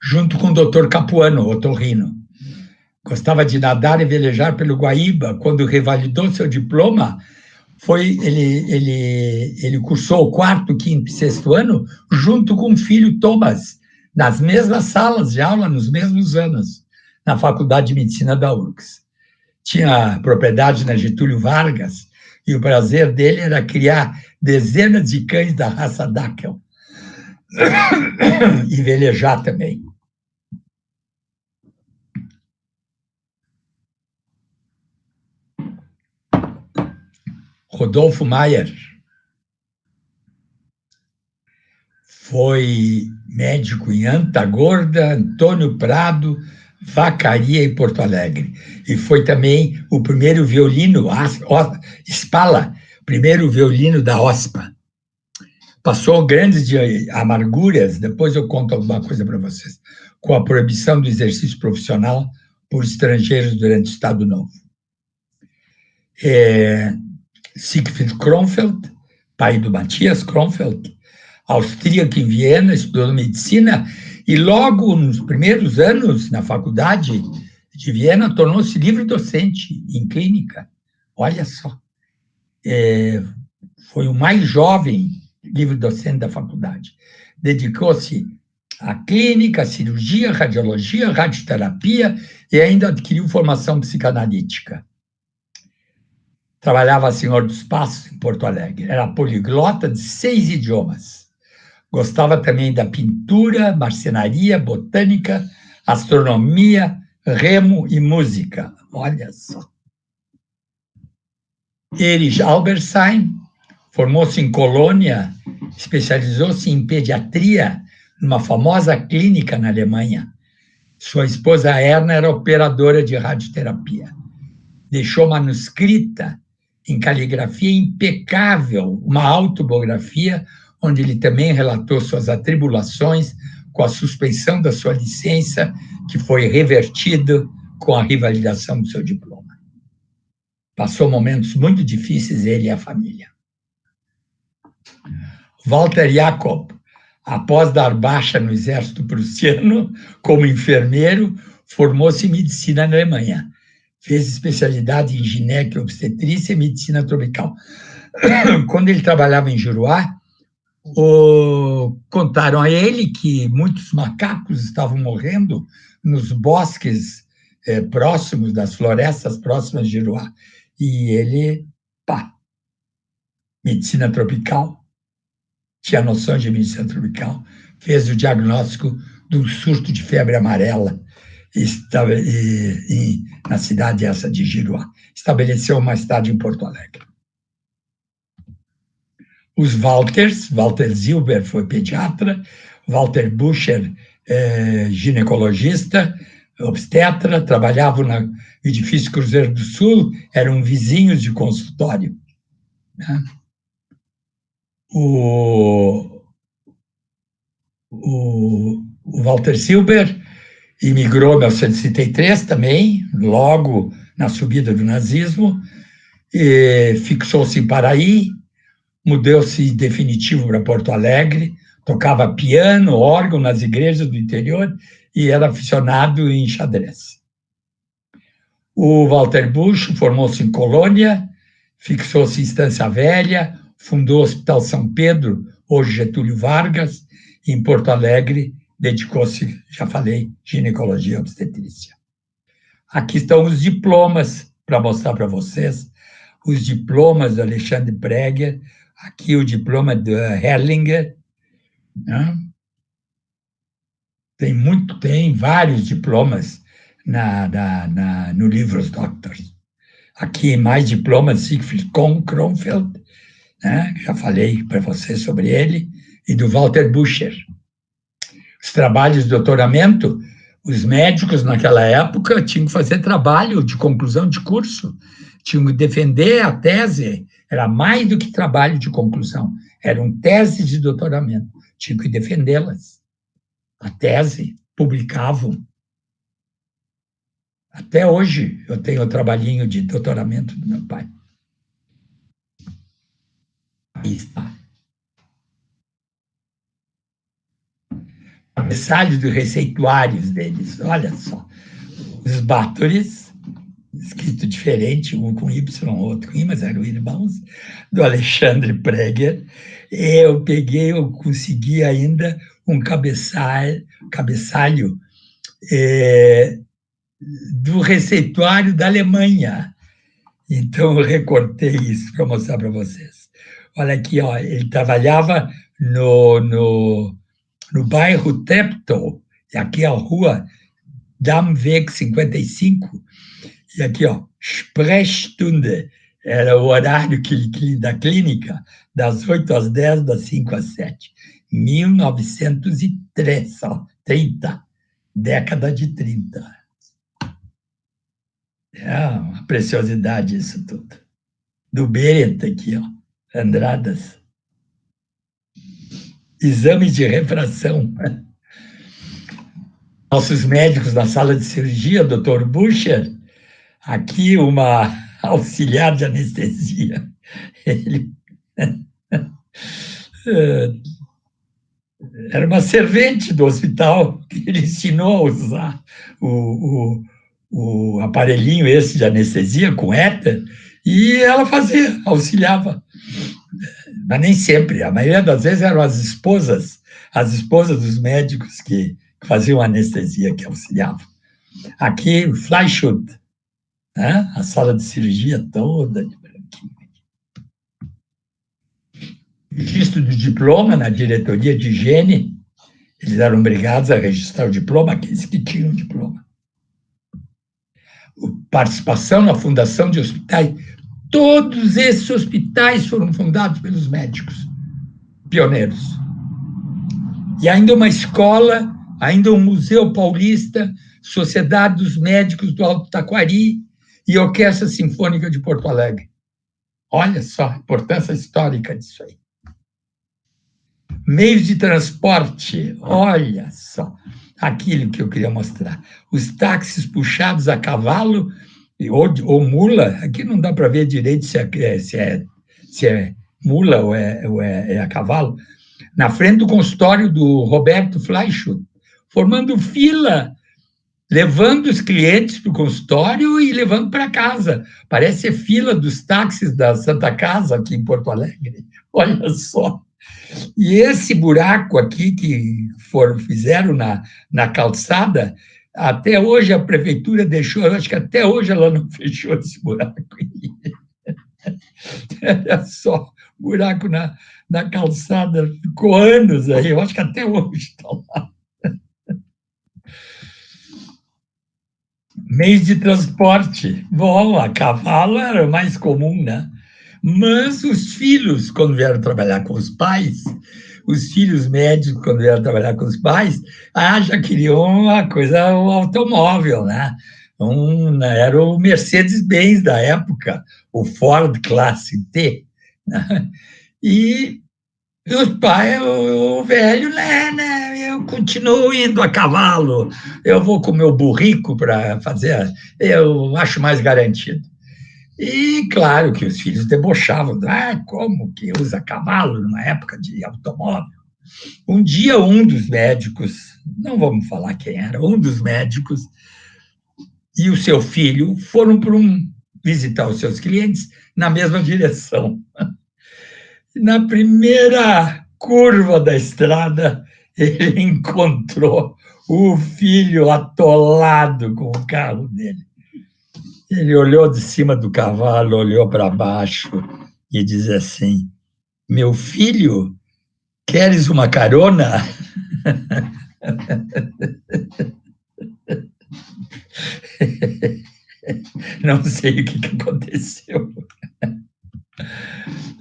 Junto com o doutor Capuano, otorrino. Gostava de nadar e velejar pelo Guaíba. Quando revalidou seu diploma, ele cursou o 4º, 5º e 6º ano junto com o filho Thomas, nas mesmas salas de aula, nos mesmos anos, na Faculdade de Medicina da URGS. Tinha propriedade na Getúlio Vargas, e o prazer dele era criar dezenas de cães da raça Dackel. E velejar também. Rodolfo Maier foi médico em Antagorda, Antônio Prado, Vacaria e Porto Alegre. E foi também o primeiro violino, Spala, primeiro violino da OSPA. Passou grandes amarguras, depois eu conto alguma coisa para vocês, com a proibição do exercício profissional por estrangeiros durante o Estado Novo. Siegfried Kronfeld, pai do Matthias Kronfeld, austríaco em Viena, estudou medicina e logo nos primeiros anos na faculdade de Viena tornou-se livre-docente em clínica. Olha só, foi o mais jovem livre-docente da faculdade. Dedicou-se à clínica, à cirurgia, radiologia, radioterapia e ainda adquiriu formação psicanalítica. Trabalhava a Senhor dos Passos, em Porto Alegre. Era poliglota de 6 idiomas. Gostava também da pintura, marcenaria, botânica, astronomia, remo e música. Olha só. Erich Albersheim formou-se em Colônia, especializou-se em pediatria numa famosa clínica na Alemanha. Sua esposa Erna era operadora de radioterapia. Deixou manuscrita em caligrafia impecável, uma autobiografia, onde ele também relatou suas atribulações com a suspensão da sua licença, que foi revertido com a revalidação do seu diploma. Passou momentos muito difíceis, ele e a família. Walter Jakob, após dar baixa no exército prussiano, como enfermeiro, formou-se em medicina na Alemanha. Fez especialidade em gineco e obstetrícia e medicina tropical. Quando ele trabalhava em Juruá, contaram a ele que muitos macacos estavam morrendo nos bosques próximos, das florestas próximas de Juruá. E ele, medicina tropical, tinha noções de medicina tropical, fez o diagnóstico de um surto de febre amarela na cidade essa de Juruá. Estabeleceu mais tarde em Porto Alegre. Os Walter Zilber foi pediatra, Walter Bucher, ginecologista, obstetra, trabalhavam no edifício Cruzeiro do Sul, eram vizinhos de consultório. Né? O Walter Zilber imigrou em 1933 também, logo na subida do nazismo, e fixou-se em Paraí, mudou-se definitivo para Porto Alegre, tocava piano, órgão nas igrejas do interior e era aficionado em xadrez. O Walter Busch formou-se em Colônia, fixou-se em Estância Velha, fundou o Hospital São Pedro, hoje Getúlio Vargas, e em Porto Alegre dedicou-se, já falei, ginecologia e obstetrícia. Aqui estão os diplomas para mostrar para vocês, os diplomas do Alexandre Breger, aqui o diploma do Herrlinger, né? Tem vários diplomas no livro Os Doctors. Aqui mais diplomas de Siegfried Kronfeld, né? Já falei para vocês sobre ele, e do Walter Bucher. Os trabalhos de doutoramento Os médicos, naquela época, tinham que fazer trabalho de conclusão de curso, tinham que defender a tese, era mais do que trabalho de conclusão, eram teses de doutoramento, tinham que defendê-las. A tese, publicavam. Até hoje, eu tenho o trabalhinho de doutoramento do meu pai. Aí está. Cabeçalhos dos receituários deles, olha só. Os Báthories, escrito diferente, um com Y, outro com I, mas eram irmãos, do Alexandre Preger. Eu consegui ainda um cabeçalho do receituário da Alemanha. Então, eu recortei isso para mostrar para vocês. Olha aqui, ó, ele trabalhava no bairro Treptow, e aqui é a rua Damweg 55, e aqui, ó, Sprechstunde, era o horário da clínica, das 8 às 10, das 5 às 7. 1903, ó, 30, década de 30. É uma preciosidade isso tudo. Do Berendt aqui, ó, Andradas. Exames de refração. Nossos médicos na sala de cirurgia, Dr. Bucher, aqui uma auxiliar de anestesia. Ele era uma servente do hospital que ele ensinou a usar o aparelhinho esse de anestesia com éter, e ela fazia, auxiliava. Mas nem sempre, a maioria das vezes eram as esposas dos médicos que faziam anestesia, que auxiliavam. Aqui, o Fleischhut, né? A sala de cirurgia toda de branquinho. Registro do diploma na diretoria de higiene, eles eram obrigados a registrar o diploma, aqueles que tinham diploma. Participação na fundação de hospitais. Todos esses hospitais foram fundados pelos médicos, pioneiros. E ainda uma escola, ainda um museu paulista, Sociedade dos Médicos do Alto Taquari e Orquestra Sinfônica de Porto Alegre. Olha só a importância histórica disso aí. Meios de transporte, olha só, aquilo que eu queria mostrar. Os táxis puxados a cavalo ou mula, aqui não dá para ver direito se é mula ou é a cavalo, na frente do consultório do Roberto Fleischhut, formando fila, levando os clientes para o consultório e levando para casa. Parece ser fila dos táxis da Santa Casa, aqui em Porto Alegre. Olha só. E esse buraco aqui que fizeram na calçada, até hoje a prefeitura deixou, eu acho que até hoje ela não fechou esse buraco. Olha só, buraco na calçada, ficou anos aí, eu acho que até hoje está lá. Meios de transporte. Bom, a cavalo era o mais comum, né? Mas os filhos, quando vieram trabalhar com os pais, os filhos médicos, quando vieram trabalhar com os pais, já queriam uma coisa, um automóvel, né? Era o Mercedes-Benz da época, o Ford Classe T. Né? E os pais, o velho, né, eu continuo indo a cavalo, eu vou com o meu burrico para fazer, eu acho mais garantido. E, claro, que os filhos debochavam, como que usa cavalo numa época de automóvel? Um dia, um dos médicos, não vamos falar quem era, um dos médicos e o seu filho foram visitar os seus clientes na mesma direção. Na primeira curva da estrada, ele encontrou o filho atolado com o carro dele. Ele olhou de cima do cavalo, olhou para baixo e diz assim: meu filho, queres uma carona? Não sei o que aconteceu.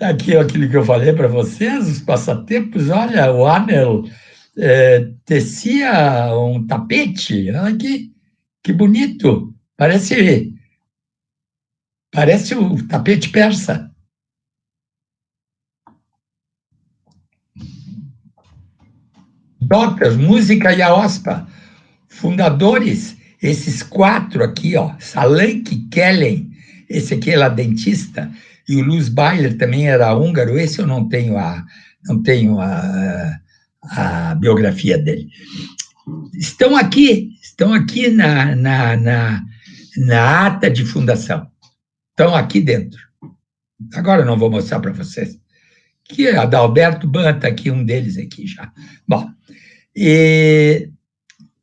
Aqui é aquilo que eu falei para vocês, os passatempos. Olha, o Anel tecia um tapete. Olha que bonito. Parece o tapete persa. Dotas, Música e a OSPA, fundadores, esses 4 aqui, ó, Salanki Kellen, esse aqui era dentista, e o Luz Byler também era húngaro, esse eu não tenho a biografia dele. Estão aqui na ata de fundação, estão aqui dentro. Agora eu não vou mostrar para vocês. Que é Adalberto Banta, aqui, um deles aqui já. Bom, e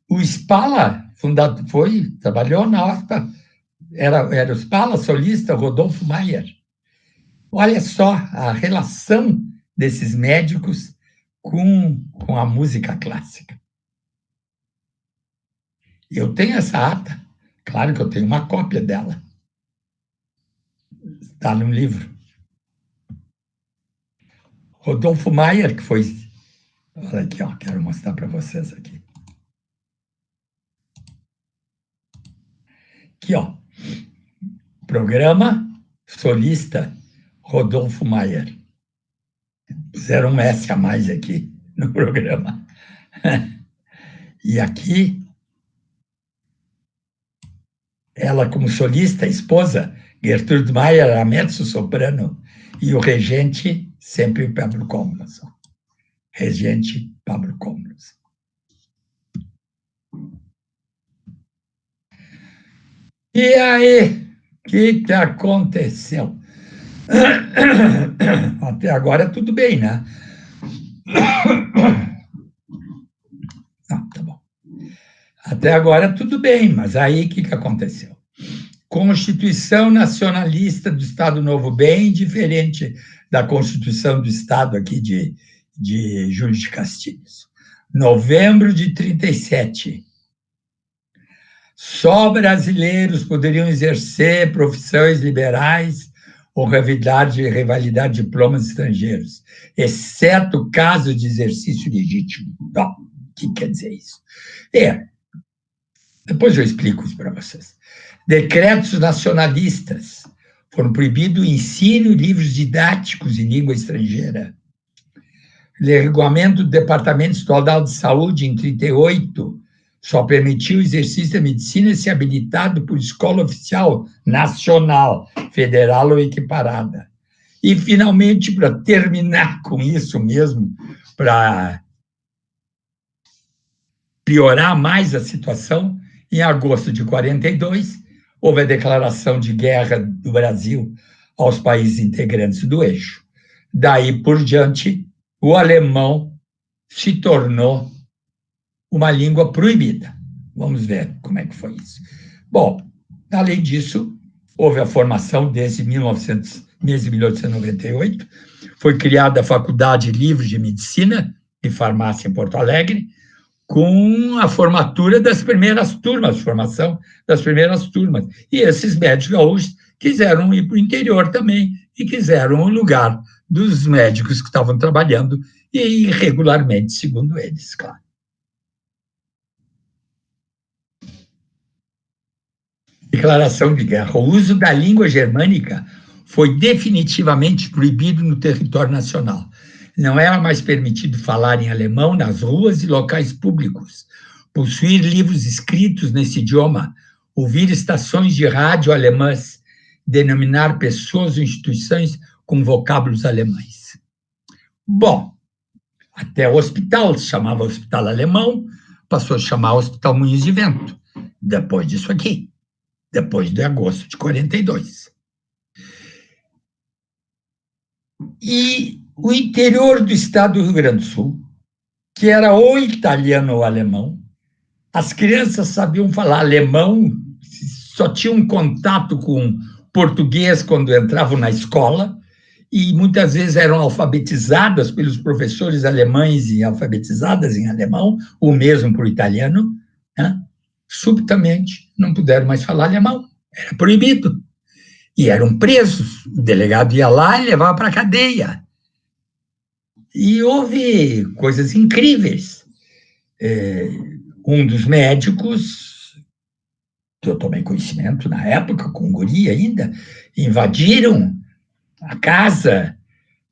o Spala, trabalhou na OSPA, era o Spala, solista, Rodolfo Maier. Olha só a relação desses médicos com a música clássica. Eu tenho essa ata, claro que eu tenho uma cópia dela. Está num livro. Rodolfo Maier, que foi... Olha aqui, ó, quero mostrar para vocês aqui. Aqui, ó. Programa solista Rodolfo Maier. Puseram um S a mais aqui no programa. E aqui, ela como solista, esposa, Gertrude Maier, a mezzo-soprano, e o regente, sempre o Pablo Comlos. Regente Pablo Comlos. E aí, o que aconteceu? Até agora tudo bem, né? Não, tá bom. Até agora tudo bem, mas aí o que aconteceu? Constituição Nacionalista do Estado Novo, bem diferente da Constituição do Estado aqui de Júlio de Castilhos. Novembro de 37. Só brasileiros poderiam exercer profissões liberais ou rivalidade de diplomas estrangeiros, exceto caso de exercício legítimo. Bom, o que quer dizer isso? Depois eu explico isso para vocês. Decretos nacionalistas. Foram proibidos o ensino de livros didáticos em língua estrangeira. Regulamento do Departamento Estadual de Saúde, em 38, só permitiu o exercício da medicina se habilitado por escola oficial nacional, federal ou equiparada. E, finalmente, para terminar com isso mesmo, para piorar mais a situação, em agosto de 42, houve a declaração de guerra do Brasil aos países integrantes do eixo. Daí por diante, o alemão se tornou uma língua proibida. Vamos ver como é que foi isso. Bom, além disso, houve a formação desde 1898, foi criada a Faculdade Livre de Medicina e Farmácia em Porto Alegre, com a formatura das primeiras turmas, formação das primeiras turmas. E esses médicos gaúchos quiseram ir para o interior também, e quiseram o lugar dos médicos que estavam trabalhando, e irregularmente, segundo eles, claro. Declaração de guerra. O uso da língua germânica foi definitivamente proibido no território nacional. Não era mais permitido falar em alemão nas ruas e locais públicos, possuir livros escritos nesse idioma, ouvir estações de rádio alemãs, denominar pessoas ou instituições com vocábulos alemães. Bom, até o hospital se chamava Hospital Alemão, passou a chamar Hospital Moinhos de Vento, depois disso aqui, depois de agosto de 42. E o interior do estado do Rio Grande do Sul, que era ou italiano ou alemão, as crianças sabiam falar alemão, só tinham contato com português quando entravam na escola, e muitas vezes eram alfabetizadas pelos professores alemães e alfabetizadas em alemão, o mesmo para o italiano, né? Subitamente não puderam mais falar alemão, era proibido. E eram presos, o delegado ia lá e levava para a cadeia. E houve coisas incríveis. Um dos médicos, que eu tomei conhecimento na época, com guri ainda, invadiram a casa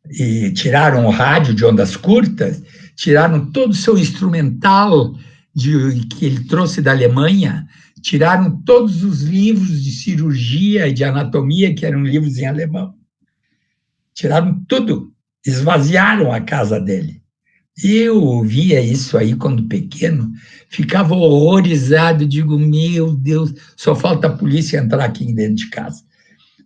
e tiraram o rádio de ondas curtas, tiraram todo o seu instrumental que ele trouxe da Alemanha, tiraram todos os livros de cirurgia e de anatomia, que eram livros em alemão. Tiraram tudo, esvaziaram a casa dele. Eu via isso aí quando pequeno, ficava horrorizado, digo, meu Deus, só falta a polícia entrar aqui dentro de casa.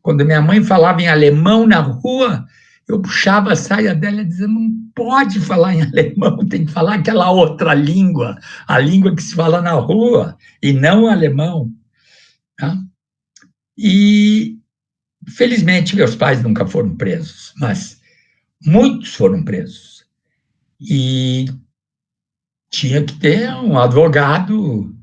Quando minha mãe falava em alemão na rua, eu puxava a saia dela dizendo, não pode falar em alemão, tem que falar aquela outra língua, a língua que se fala na rua, e não alemão. Tá? E, felizmente, meus pais nunca foram presos, mas muitos foram presos. E tinha que ter um advogado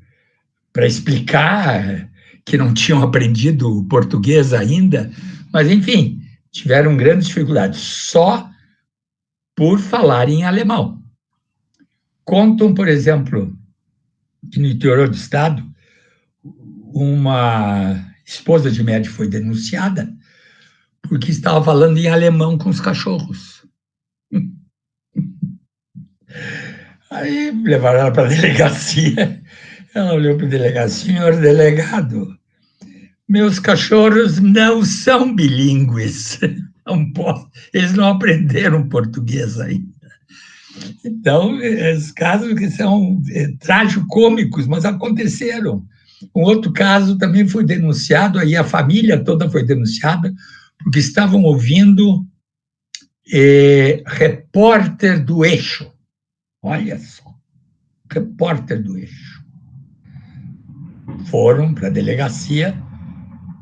para explicar que não tinham aprendido português ainda, mas, enfim, tiveram grandes dificuldades, só por falar em alemão. Contam, por exemplo, que no interior do estado, uma esposa de médico foi denunciada porque estava falando em alemão com os cachorros. Aí levaram ela para a delegacia. Ela olhou para o delegado, senhor delegado, meus cachorros não são bilíngues, não posso, eles não aprenderam português ainda. Então, esses casos que são tragicômicos, mas aconteceram. Um outro caso também foi denunciado, aí a família toda foi denunciada, porque estavam ouvindo repórter do Eixo. Olha só, repórter do Eixo. Foram para a delegacia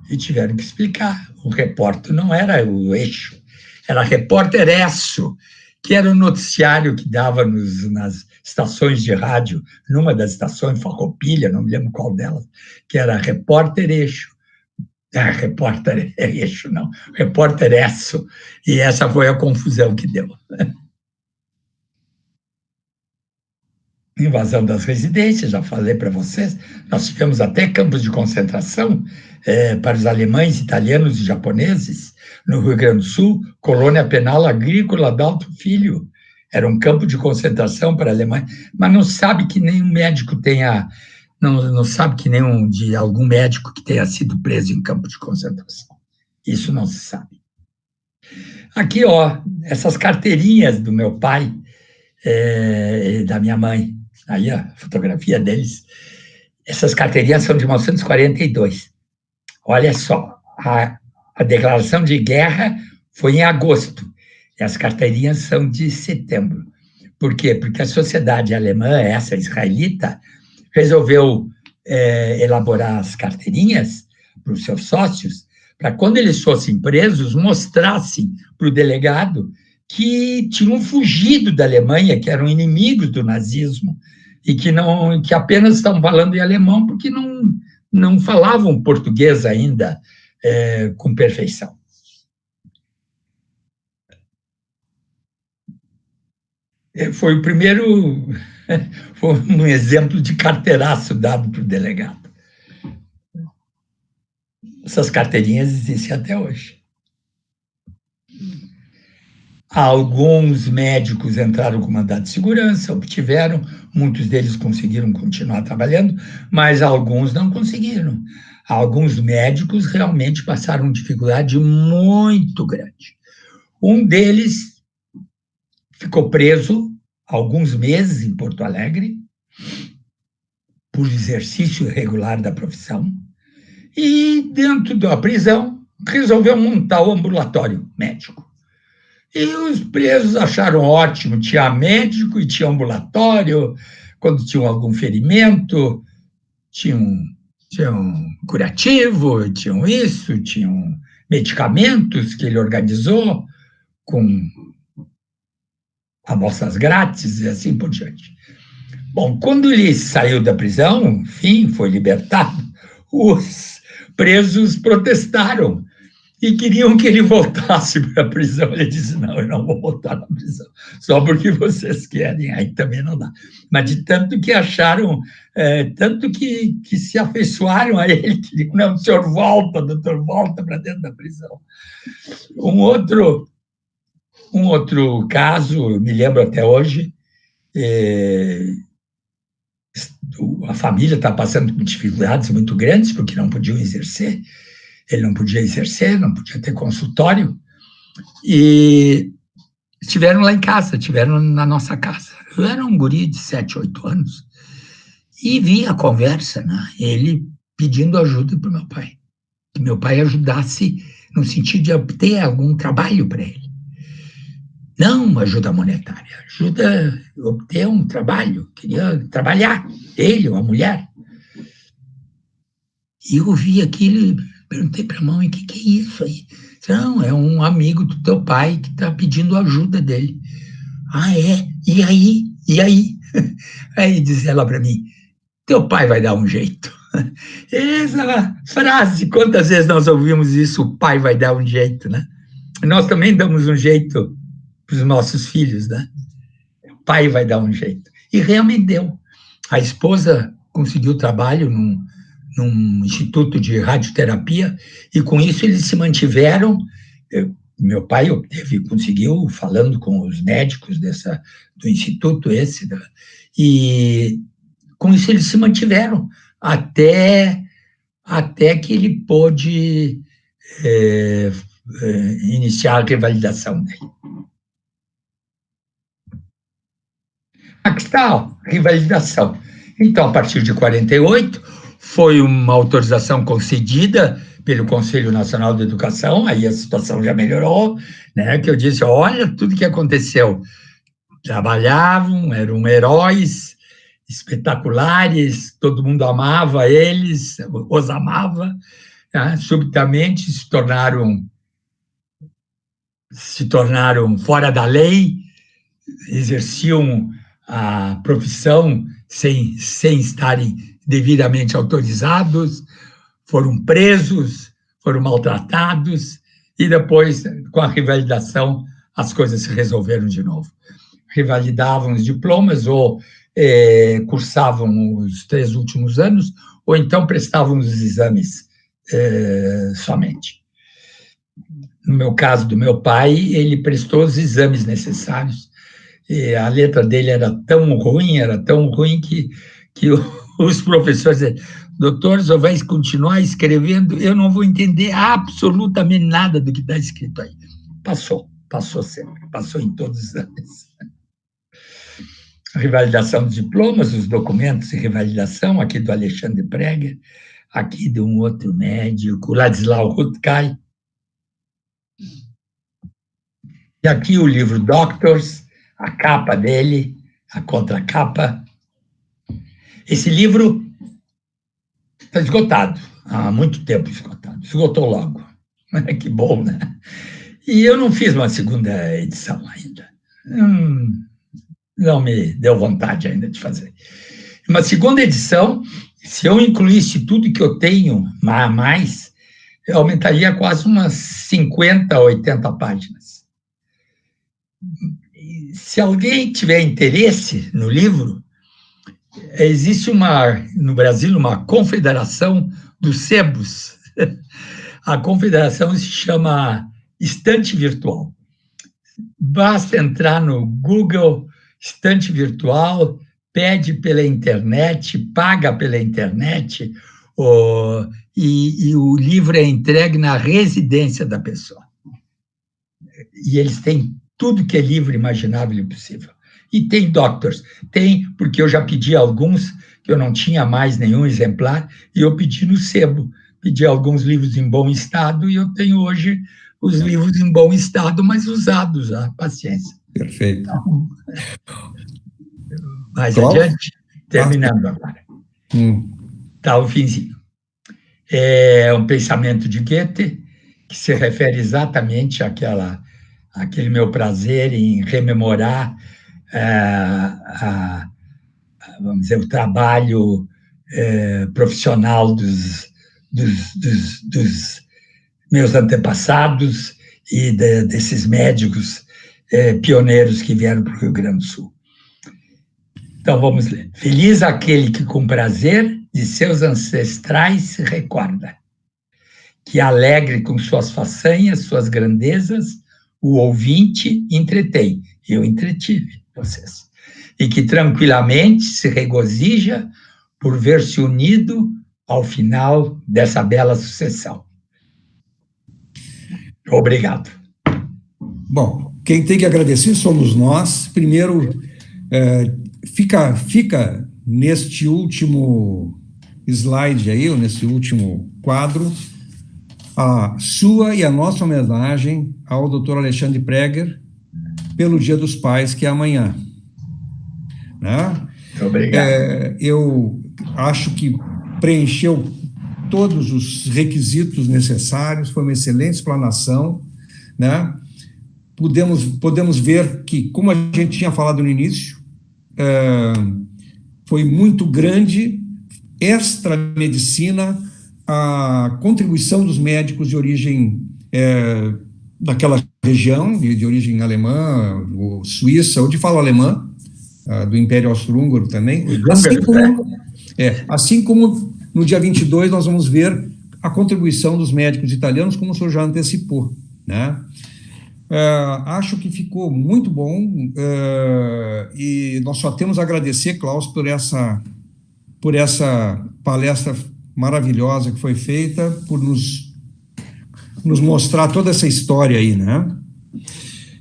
e tiveram que explicar. O repórter não era o Eixo, era repórter Esso, que era o noticiário que dava nas estações de rádio, numa das estações, Farroupilha, não me lembro qual delas, que era repórter Eixo. Repórter Eixo, não, repórter Esso. E essa foi a confusão que deu. Invasão das residências, já falei para vocês, nós tivemos até campos de concentração para os alemães, italianos e japoneses, no Rio Grande do Sul, colônia penal agrícola Adalto Filho, era um campo de concentração para alemães, mas não sabe que nenhum médico tenha, não sabe que nenhum de algum médico que tenha sido preso em campo de concentração, isso não se sabe. Aqui, ó, essas carteirinhas do meu pai e da minha mãe, aí a fotografia deles, essas carteirinhas são de 1942. Olha só, a declaração de guerra foi em agosto, e as carteirinhas são de setembro. Por quê? Porque a sociedade alemã, essa israelita, resolveu elaborar as carteirinhas para os seus sócios, para quando eles fossem presos, mostrassem para o delegado que tinham fugido da Alemanha, que eram inimigos do nazismo, e que apenas estavam falando em alemão porque não falavam português ainda com perfeição. Foi o primeiro, foi um exemplo de carteiraço dado para o delegado. Essas carteirinhas existem até hoje. Alguns médicos entraram com mandado de segurança, obtiveram, muitos deles conseguiram continuar trabalhando, mas alguns não conseguiram. Alguns médicos realmente passaram dificuldade muito grande. Um deles ficou preso alguns meses em Porto Alegre, por exercício irregular da profissão, e dentro da prisão resolveu montar o ambulatório médico. E os presos acharam ótimo, tinha médico e tinha ambulatório, quando tinham algum ferimento, tinham curativo, tinham isso, tinham medicamentos que ele organizou com amostras grátis e assim por diante. Bom, quando ele saiu da prisão, enfim, foi libertado, os presos protestaram e queriam que ele voltasse para a prisão. Ele disse, não, eu não vou voltar na prisão, só porque vocês querem, aí também não dá. Mas de tanto que acharam, tanto que se afeiçoaram a ele, queriam, não, senhor, volta, doutor, volta para dentro da prisão. Um outro caso, eu me lembro até hoje, a família está passando por dificuldades muito grandes, porque não podiam exercer, ele não podia exercer, não podia ter consultório, e estiveram lá em casa, estiveram na nossa casa. Eu era um guri de 7, 8 anos, e vi a conversa, né? Ele pedindo ajuda para o meu pai, que meu pai ajudasse no sentido de obter algum trabalho para ele. Não ajuda monetária, ajuda a obter um trabalho, queria trabalhar, ele ou a mulher. E eu vi aquilo, perguntei para a mãe, o que é isso aí? Não, é um amigo do teu pai que está pedindo ajuda dele. Ah, é? E aí? E aí? Aí diz ela para mim, teu pai vai dar um jeito. Essa frase, quantas vezes nós ouvimos isso, o pai vai dar um jeito, né? Nós também damos um jeito para os nossos filhos, né? O pai vai dar um jeito. E realmente deu. A esposa conseguiu trabalho num instituto de radioterapia, e com isso eles se mantiveram. Meu pai conseguiu, falando com os médicos do instituto e com isso eles se mantiveram até que ele pôde iniciar a revalidação dele. Aqui está, a revalidação. Então, a partir de 48, foi uma autorização concedida pelo Conselho Nacional de Educação, aí a situação já melhorou, né? Que eu disse, olha tudo que aconteceu. Trabalhavam, eram heróis espetaculares, todo mundo amava eles, os amava, né? Subitamente se tornaram fora da lei, exerciam a profissão sem estarem devidamente autorizados, foram presos, foram maltratados, e depois, com a revalidação, as coisas se resolveram de novo. Revalidavam os diplomas, ou cursavam os 3 últimos anos, ou então prestavam os exames somente. No meu caso do meu pai, ele prestou os exames necessários, e a letra dele era tão ruim que os professores diziam, doutor, só vai continuar escrevendo, eu não vou entender absolutamente nada do que está escrito aí. Passou sempre, passou em todos os anos. A revalidação dos diplomas, os documentos de revalidação, aqui do Alexandre Prager, aqui de um outro médico, Ladislau Rutkay. E aqui o livro Doctors, a capa dele, a contracapa. Esse livro está esgotado, há muito tempo esgotado, esgotou logo. Que bom, né? E eu não fiz uma segunda edição ainda. Não me deu vontade ainda de fazer. Uma segunda edição, se eu incluísse tudo que eu tenho a mais, eu aumentaria quase umas 50, 80 páginas. Se alguém tiver interesse no livro, existe no Brasil uma confederação dos sebos. A confederação se chama Estante Virtual. Basta entrar no Google, Estante Virtual, pede pela internet, paga pela internet, e o livro é entregue na residência da pessoa. E eles têm tudo que é livro imaginável e possível. E tem Doctors, porque eu já pedi alguns, que eu não tinha mais nenhum exemplar, e eu pedi no sebo, pedi alguns livros em bom estado, e eu tenho hoje os livros em bom estado, mas usados, paciência.
Perfeito.
Então, mais adiante, terminando agora. Está o finzinho. É um pensamento de Goethe, que se refere exatamente àquele meu prazer em rememorar vamos dizer, o trabalho profissional dos meus antepassados e desses médicos pioneiros que vieram para o Rio Grande do Sul. Então, vamos ler. Feliz aquele que com prazer de seus ancestrais se recorda, que alegre com suas façanhas, suas grandezas, o ouvinte entretém. Eu entretive vocês. E que tranquilamente se regozija por ver-se unido ao final dessa bela sucessão. Obrigado.
Bom, quem tem que agradecer somos nós. Primeiro, fica neste último slide aí, ou nesse último quadro, a sua e a nossa homenagem ao Dr. Alexandre Praeger pelo Dia dos Pais, que é amanhã. Né?
Obrigado.
Eu acho que preencheu todos os requisitos necessários, foi uma excelente explanação, né? Podemos ver que, como a gente tinha falado no início, foi muito grande extra medicina a contribuição dos médicos de origem daquela região, de origem alemã, ou suíça, ou de fala alemã, do Império Austro-Húngaro também, assim como no dia 22 nós vamos ver a contribuição dos médicos italianos, como o senhor já antecipou, né? Acho que ficou muito bom, e nós só temos a agradecer, Klaus, por essa palestra maravilhosa que foi feita, por nos mostrar toda essa história aí, né?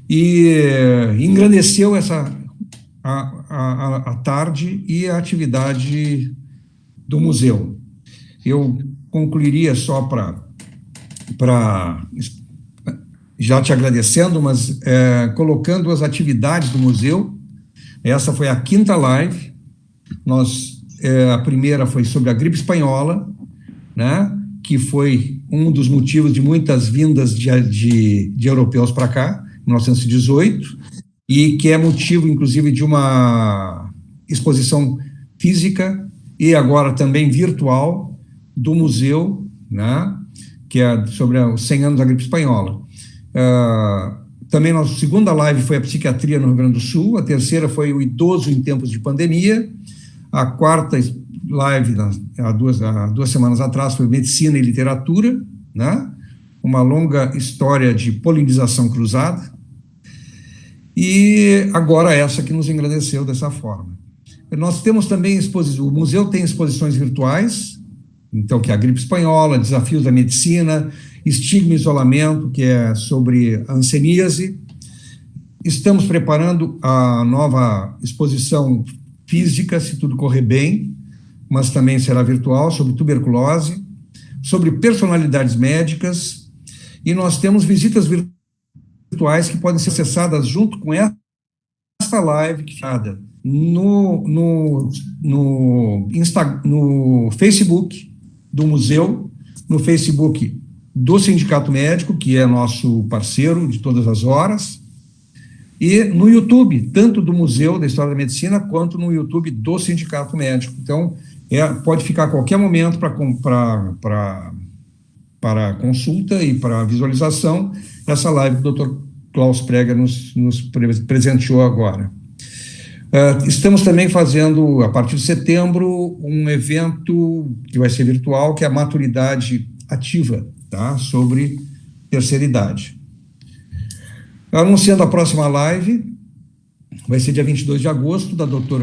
E engrandeceu a tarde e a atividade do museu. Eu concluiria só para já te agradecendo, mas colocando as atividades do museu. Essa foi a 5ª live. A primeira foi sobre a gripe espanhola, né, que foi um dos motivos de muitas vindas de europeus para cá, em 1918, e que é motivo, inclusive, de uma exposição física e agora também virtual do museu, né, que é sobre os 100 anos da gripe espanhola. Também a nossa segunda live foi a psiquiatria no Rio Grande do Sul, a terceira foi o idoso em tempos de pandemia, a quarta live, há duas semanas atrás, foi medicina e literatura, né, uma longa história de polinização cruzada, e agora essa que nos engrandeceu dessa forma. Nós temos também o museu tem exposições virtuais, então, que é a gripe espanhola, desafios da medicina, estigma e isolamento, que é sobre a hanseníase. Estamos preparando a nova exposição física, se tudo correr bem, mas também será virtual, sobre tuberculose, sobre personalidades médicas, e nós temos visitas virtuais que podem ser acessadas junto com essa live que é no Facebook do museu, no Facebook do Sindicato Médico, que é nosso parceiro de todas as horas, e no YouTube, tanto do Museu da História da Medicina, quanto no YouTube do Sindicato Médico. Então, pode ficar a qualquer momento para consulta e para visualização, essa live que o Dr. Klaus Praeger nos presenteou agora. Estamos também fazendo, a partir de setembro, um evento que vai ser virtual, que é a maturidade ativa, tá? Sobre terceira idade. Anunciando a próxima live, vai ser dia 22 de agosto,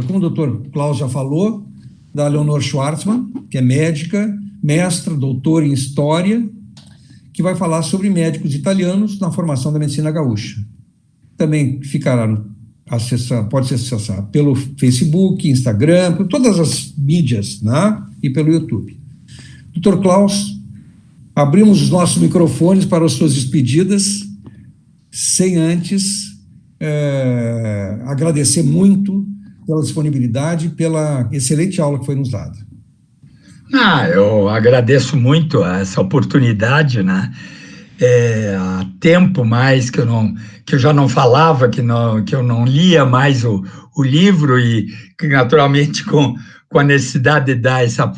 como o doutor Klaus já falou, da Leonor Schwartzman, que é médica, mestra, doutora em História, que vai falar sobre médicos italianos na formação da medicina gaúcha. Também pode ser acessado pelo Facebook, Instagram, por todas as mídias, né? E pelo YouTube. Dr. Klaus, abrimos os nossos microfones para as suas despedidas, sem antes agradecer muito pela disponibilidade e pela excelente aula que foi nos dada.
Eu agradeço muito essa oportunidade, né? Há tempo mais que eu já não falava, que eu não lia mais o livro, e que naturalmente com a necessidade de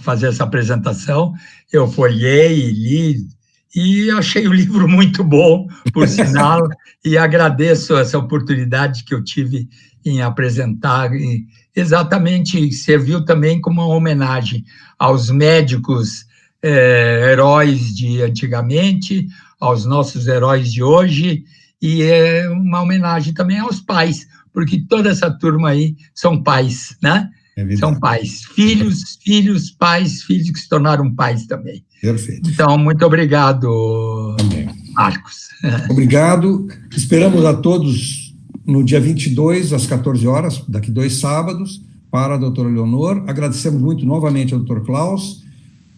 fazer essa apresentação, eu folhei e li e achei o livro muito bom, por sinal, e agradeço essa oportunidade que eu tive em apresentar. E exatamente, serviu também como uma homenagem aos médicos heróis de antigamente, aos nossos heróis de hoje, e é uma homenagem também aos pais, porque toda essa turma aí são pais, né? São pais, filhos, pais, filhos que se tornaram pais também.
Perfeito.
Então, muito obrigado,
Também.
Marcos.
Obrigado. Esperamos a todos no dia 22, às 14 horas, daqui 2 sábados, para a doutora Leonor. Agradecemos muito novamente ao doutor Klaus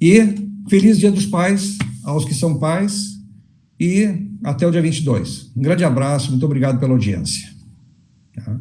e feliz Dia dos Pais aos que são pais e até o dia 22. Um grande abraço, muito obrigado pela audiência. Tá?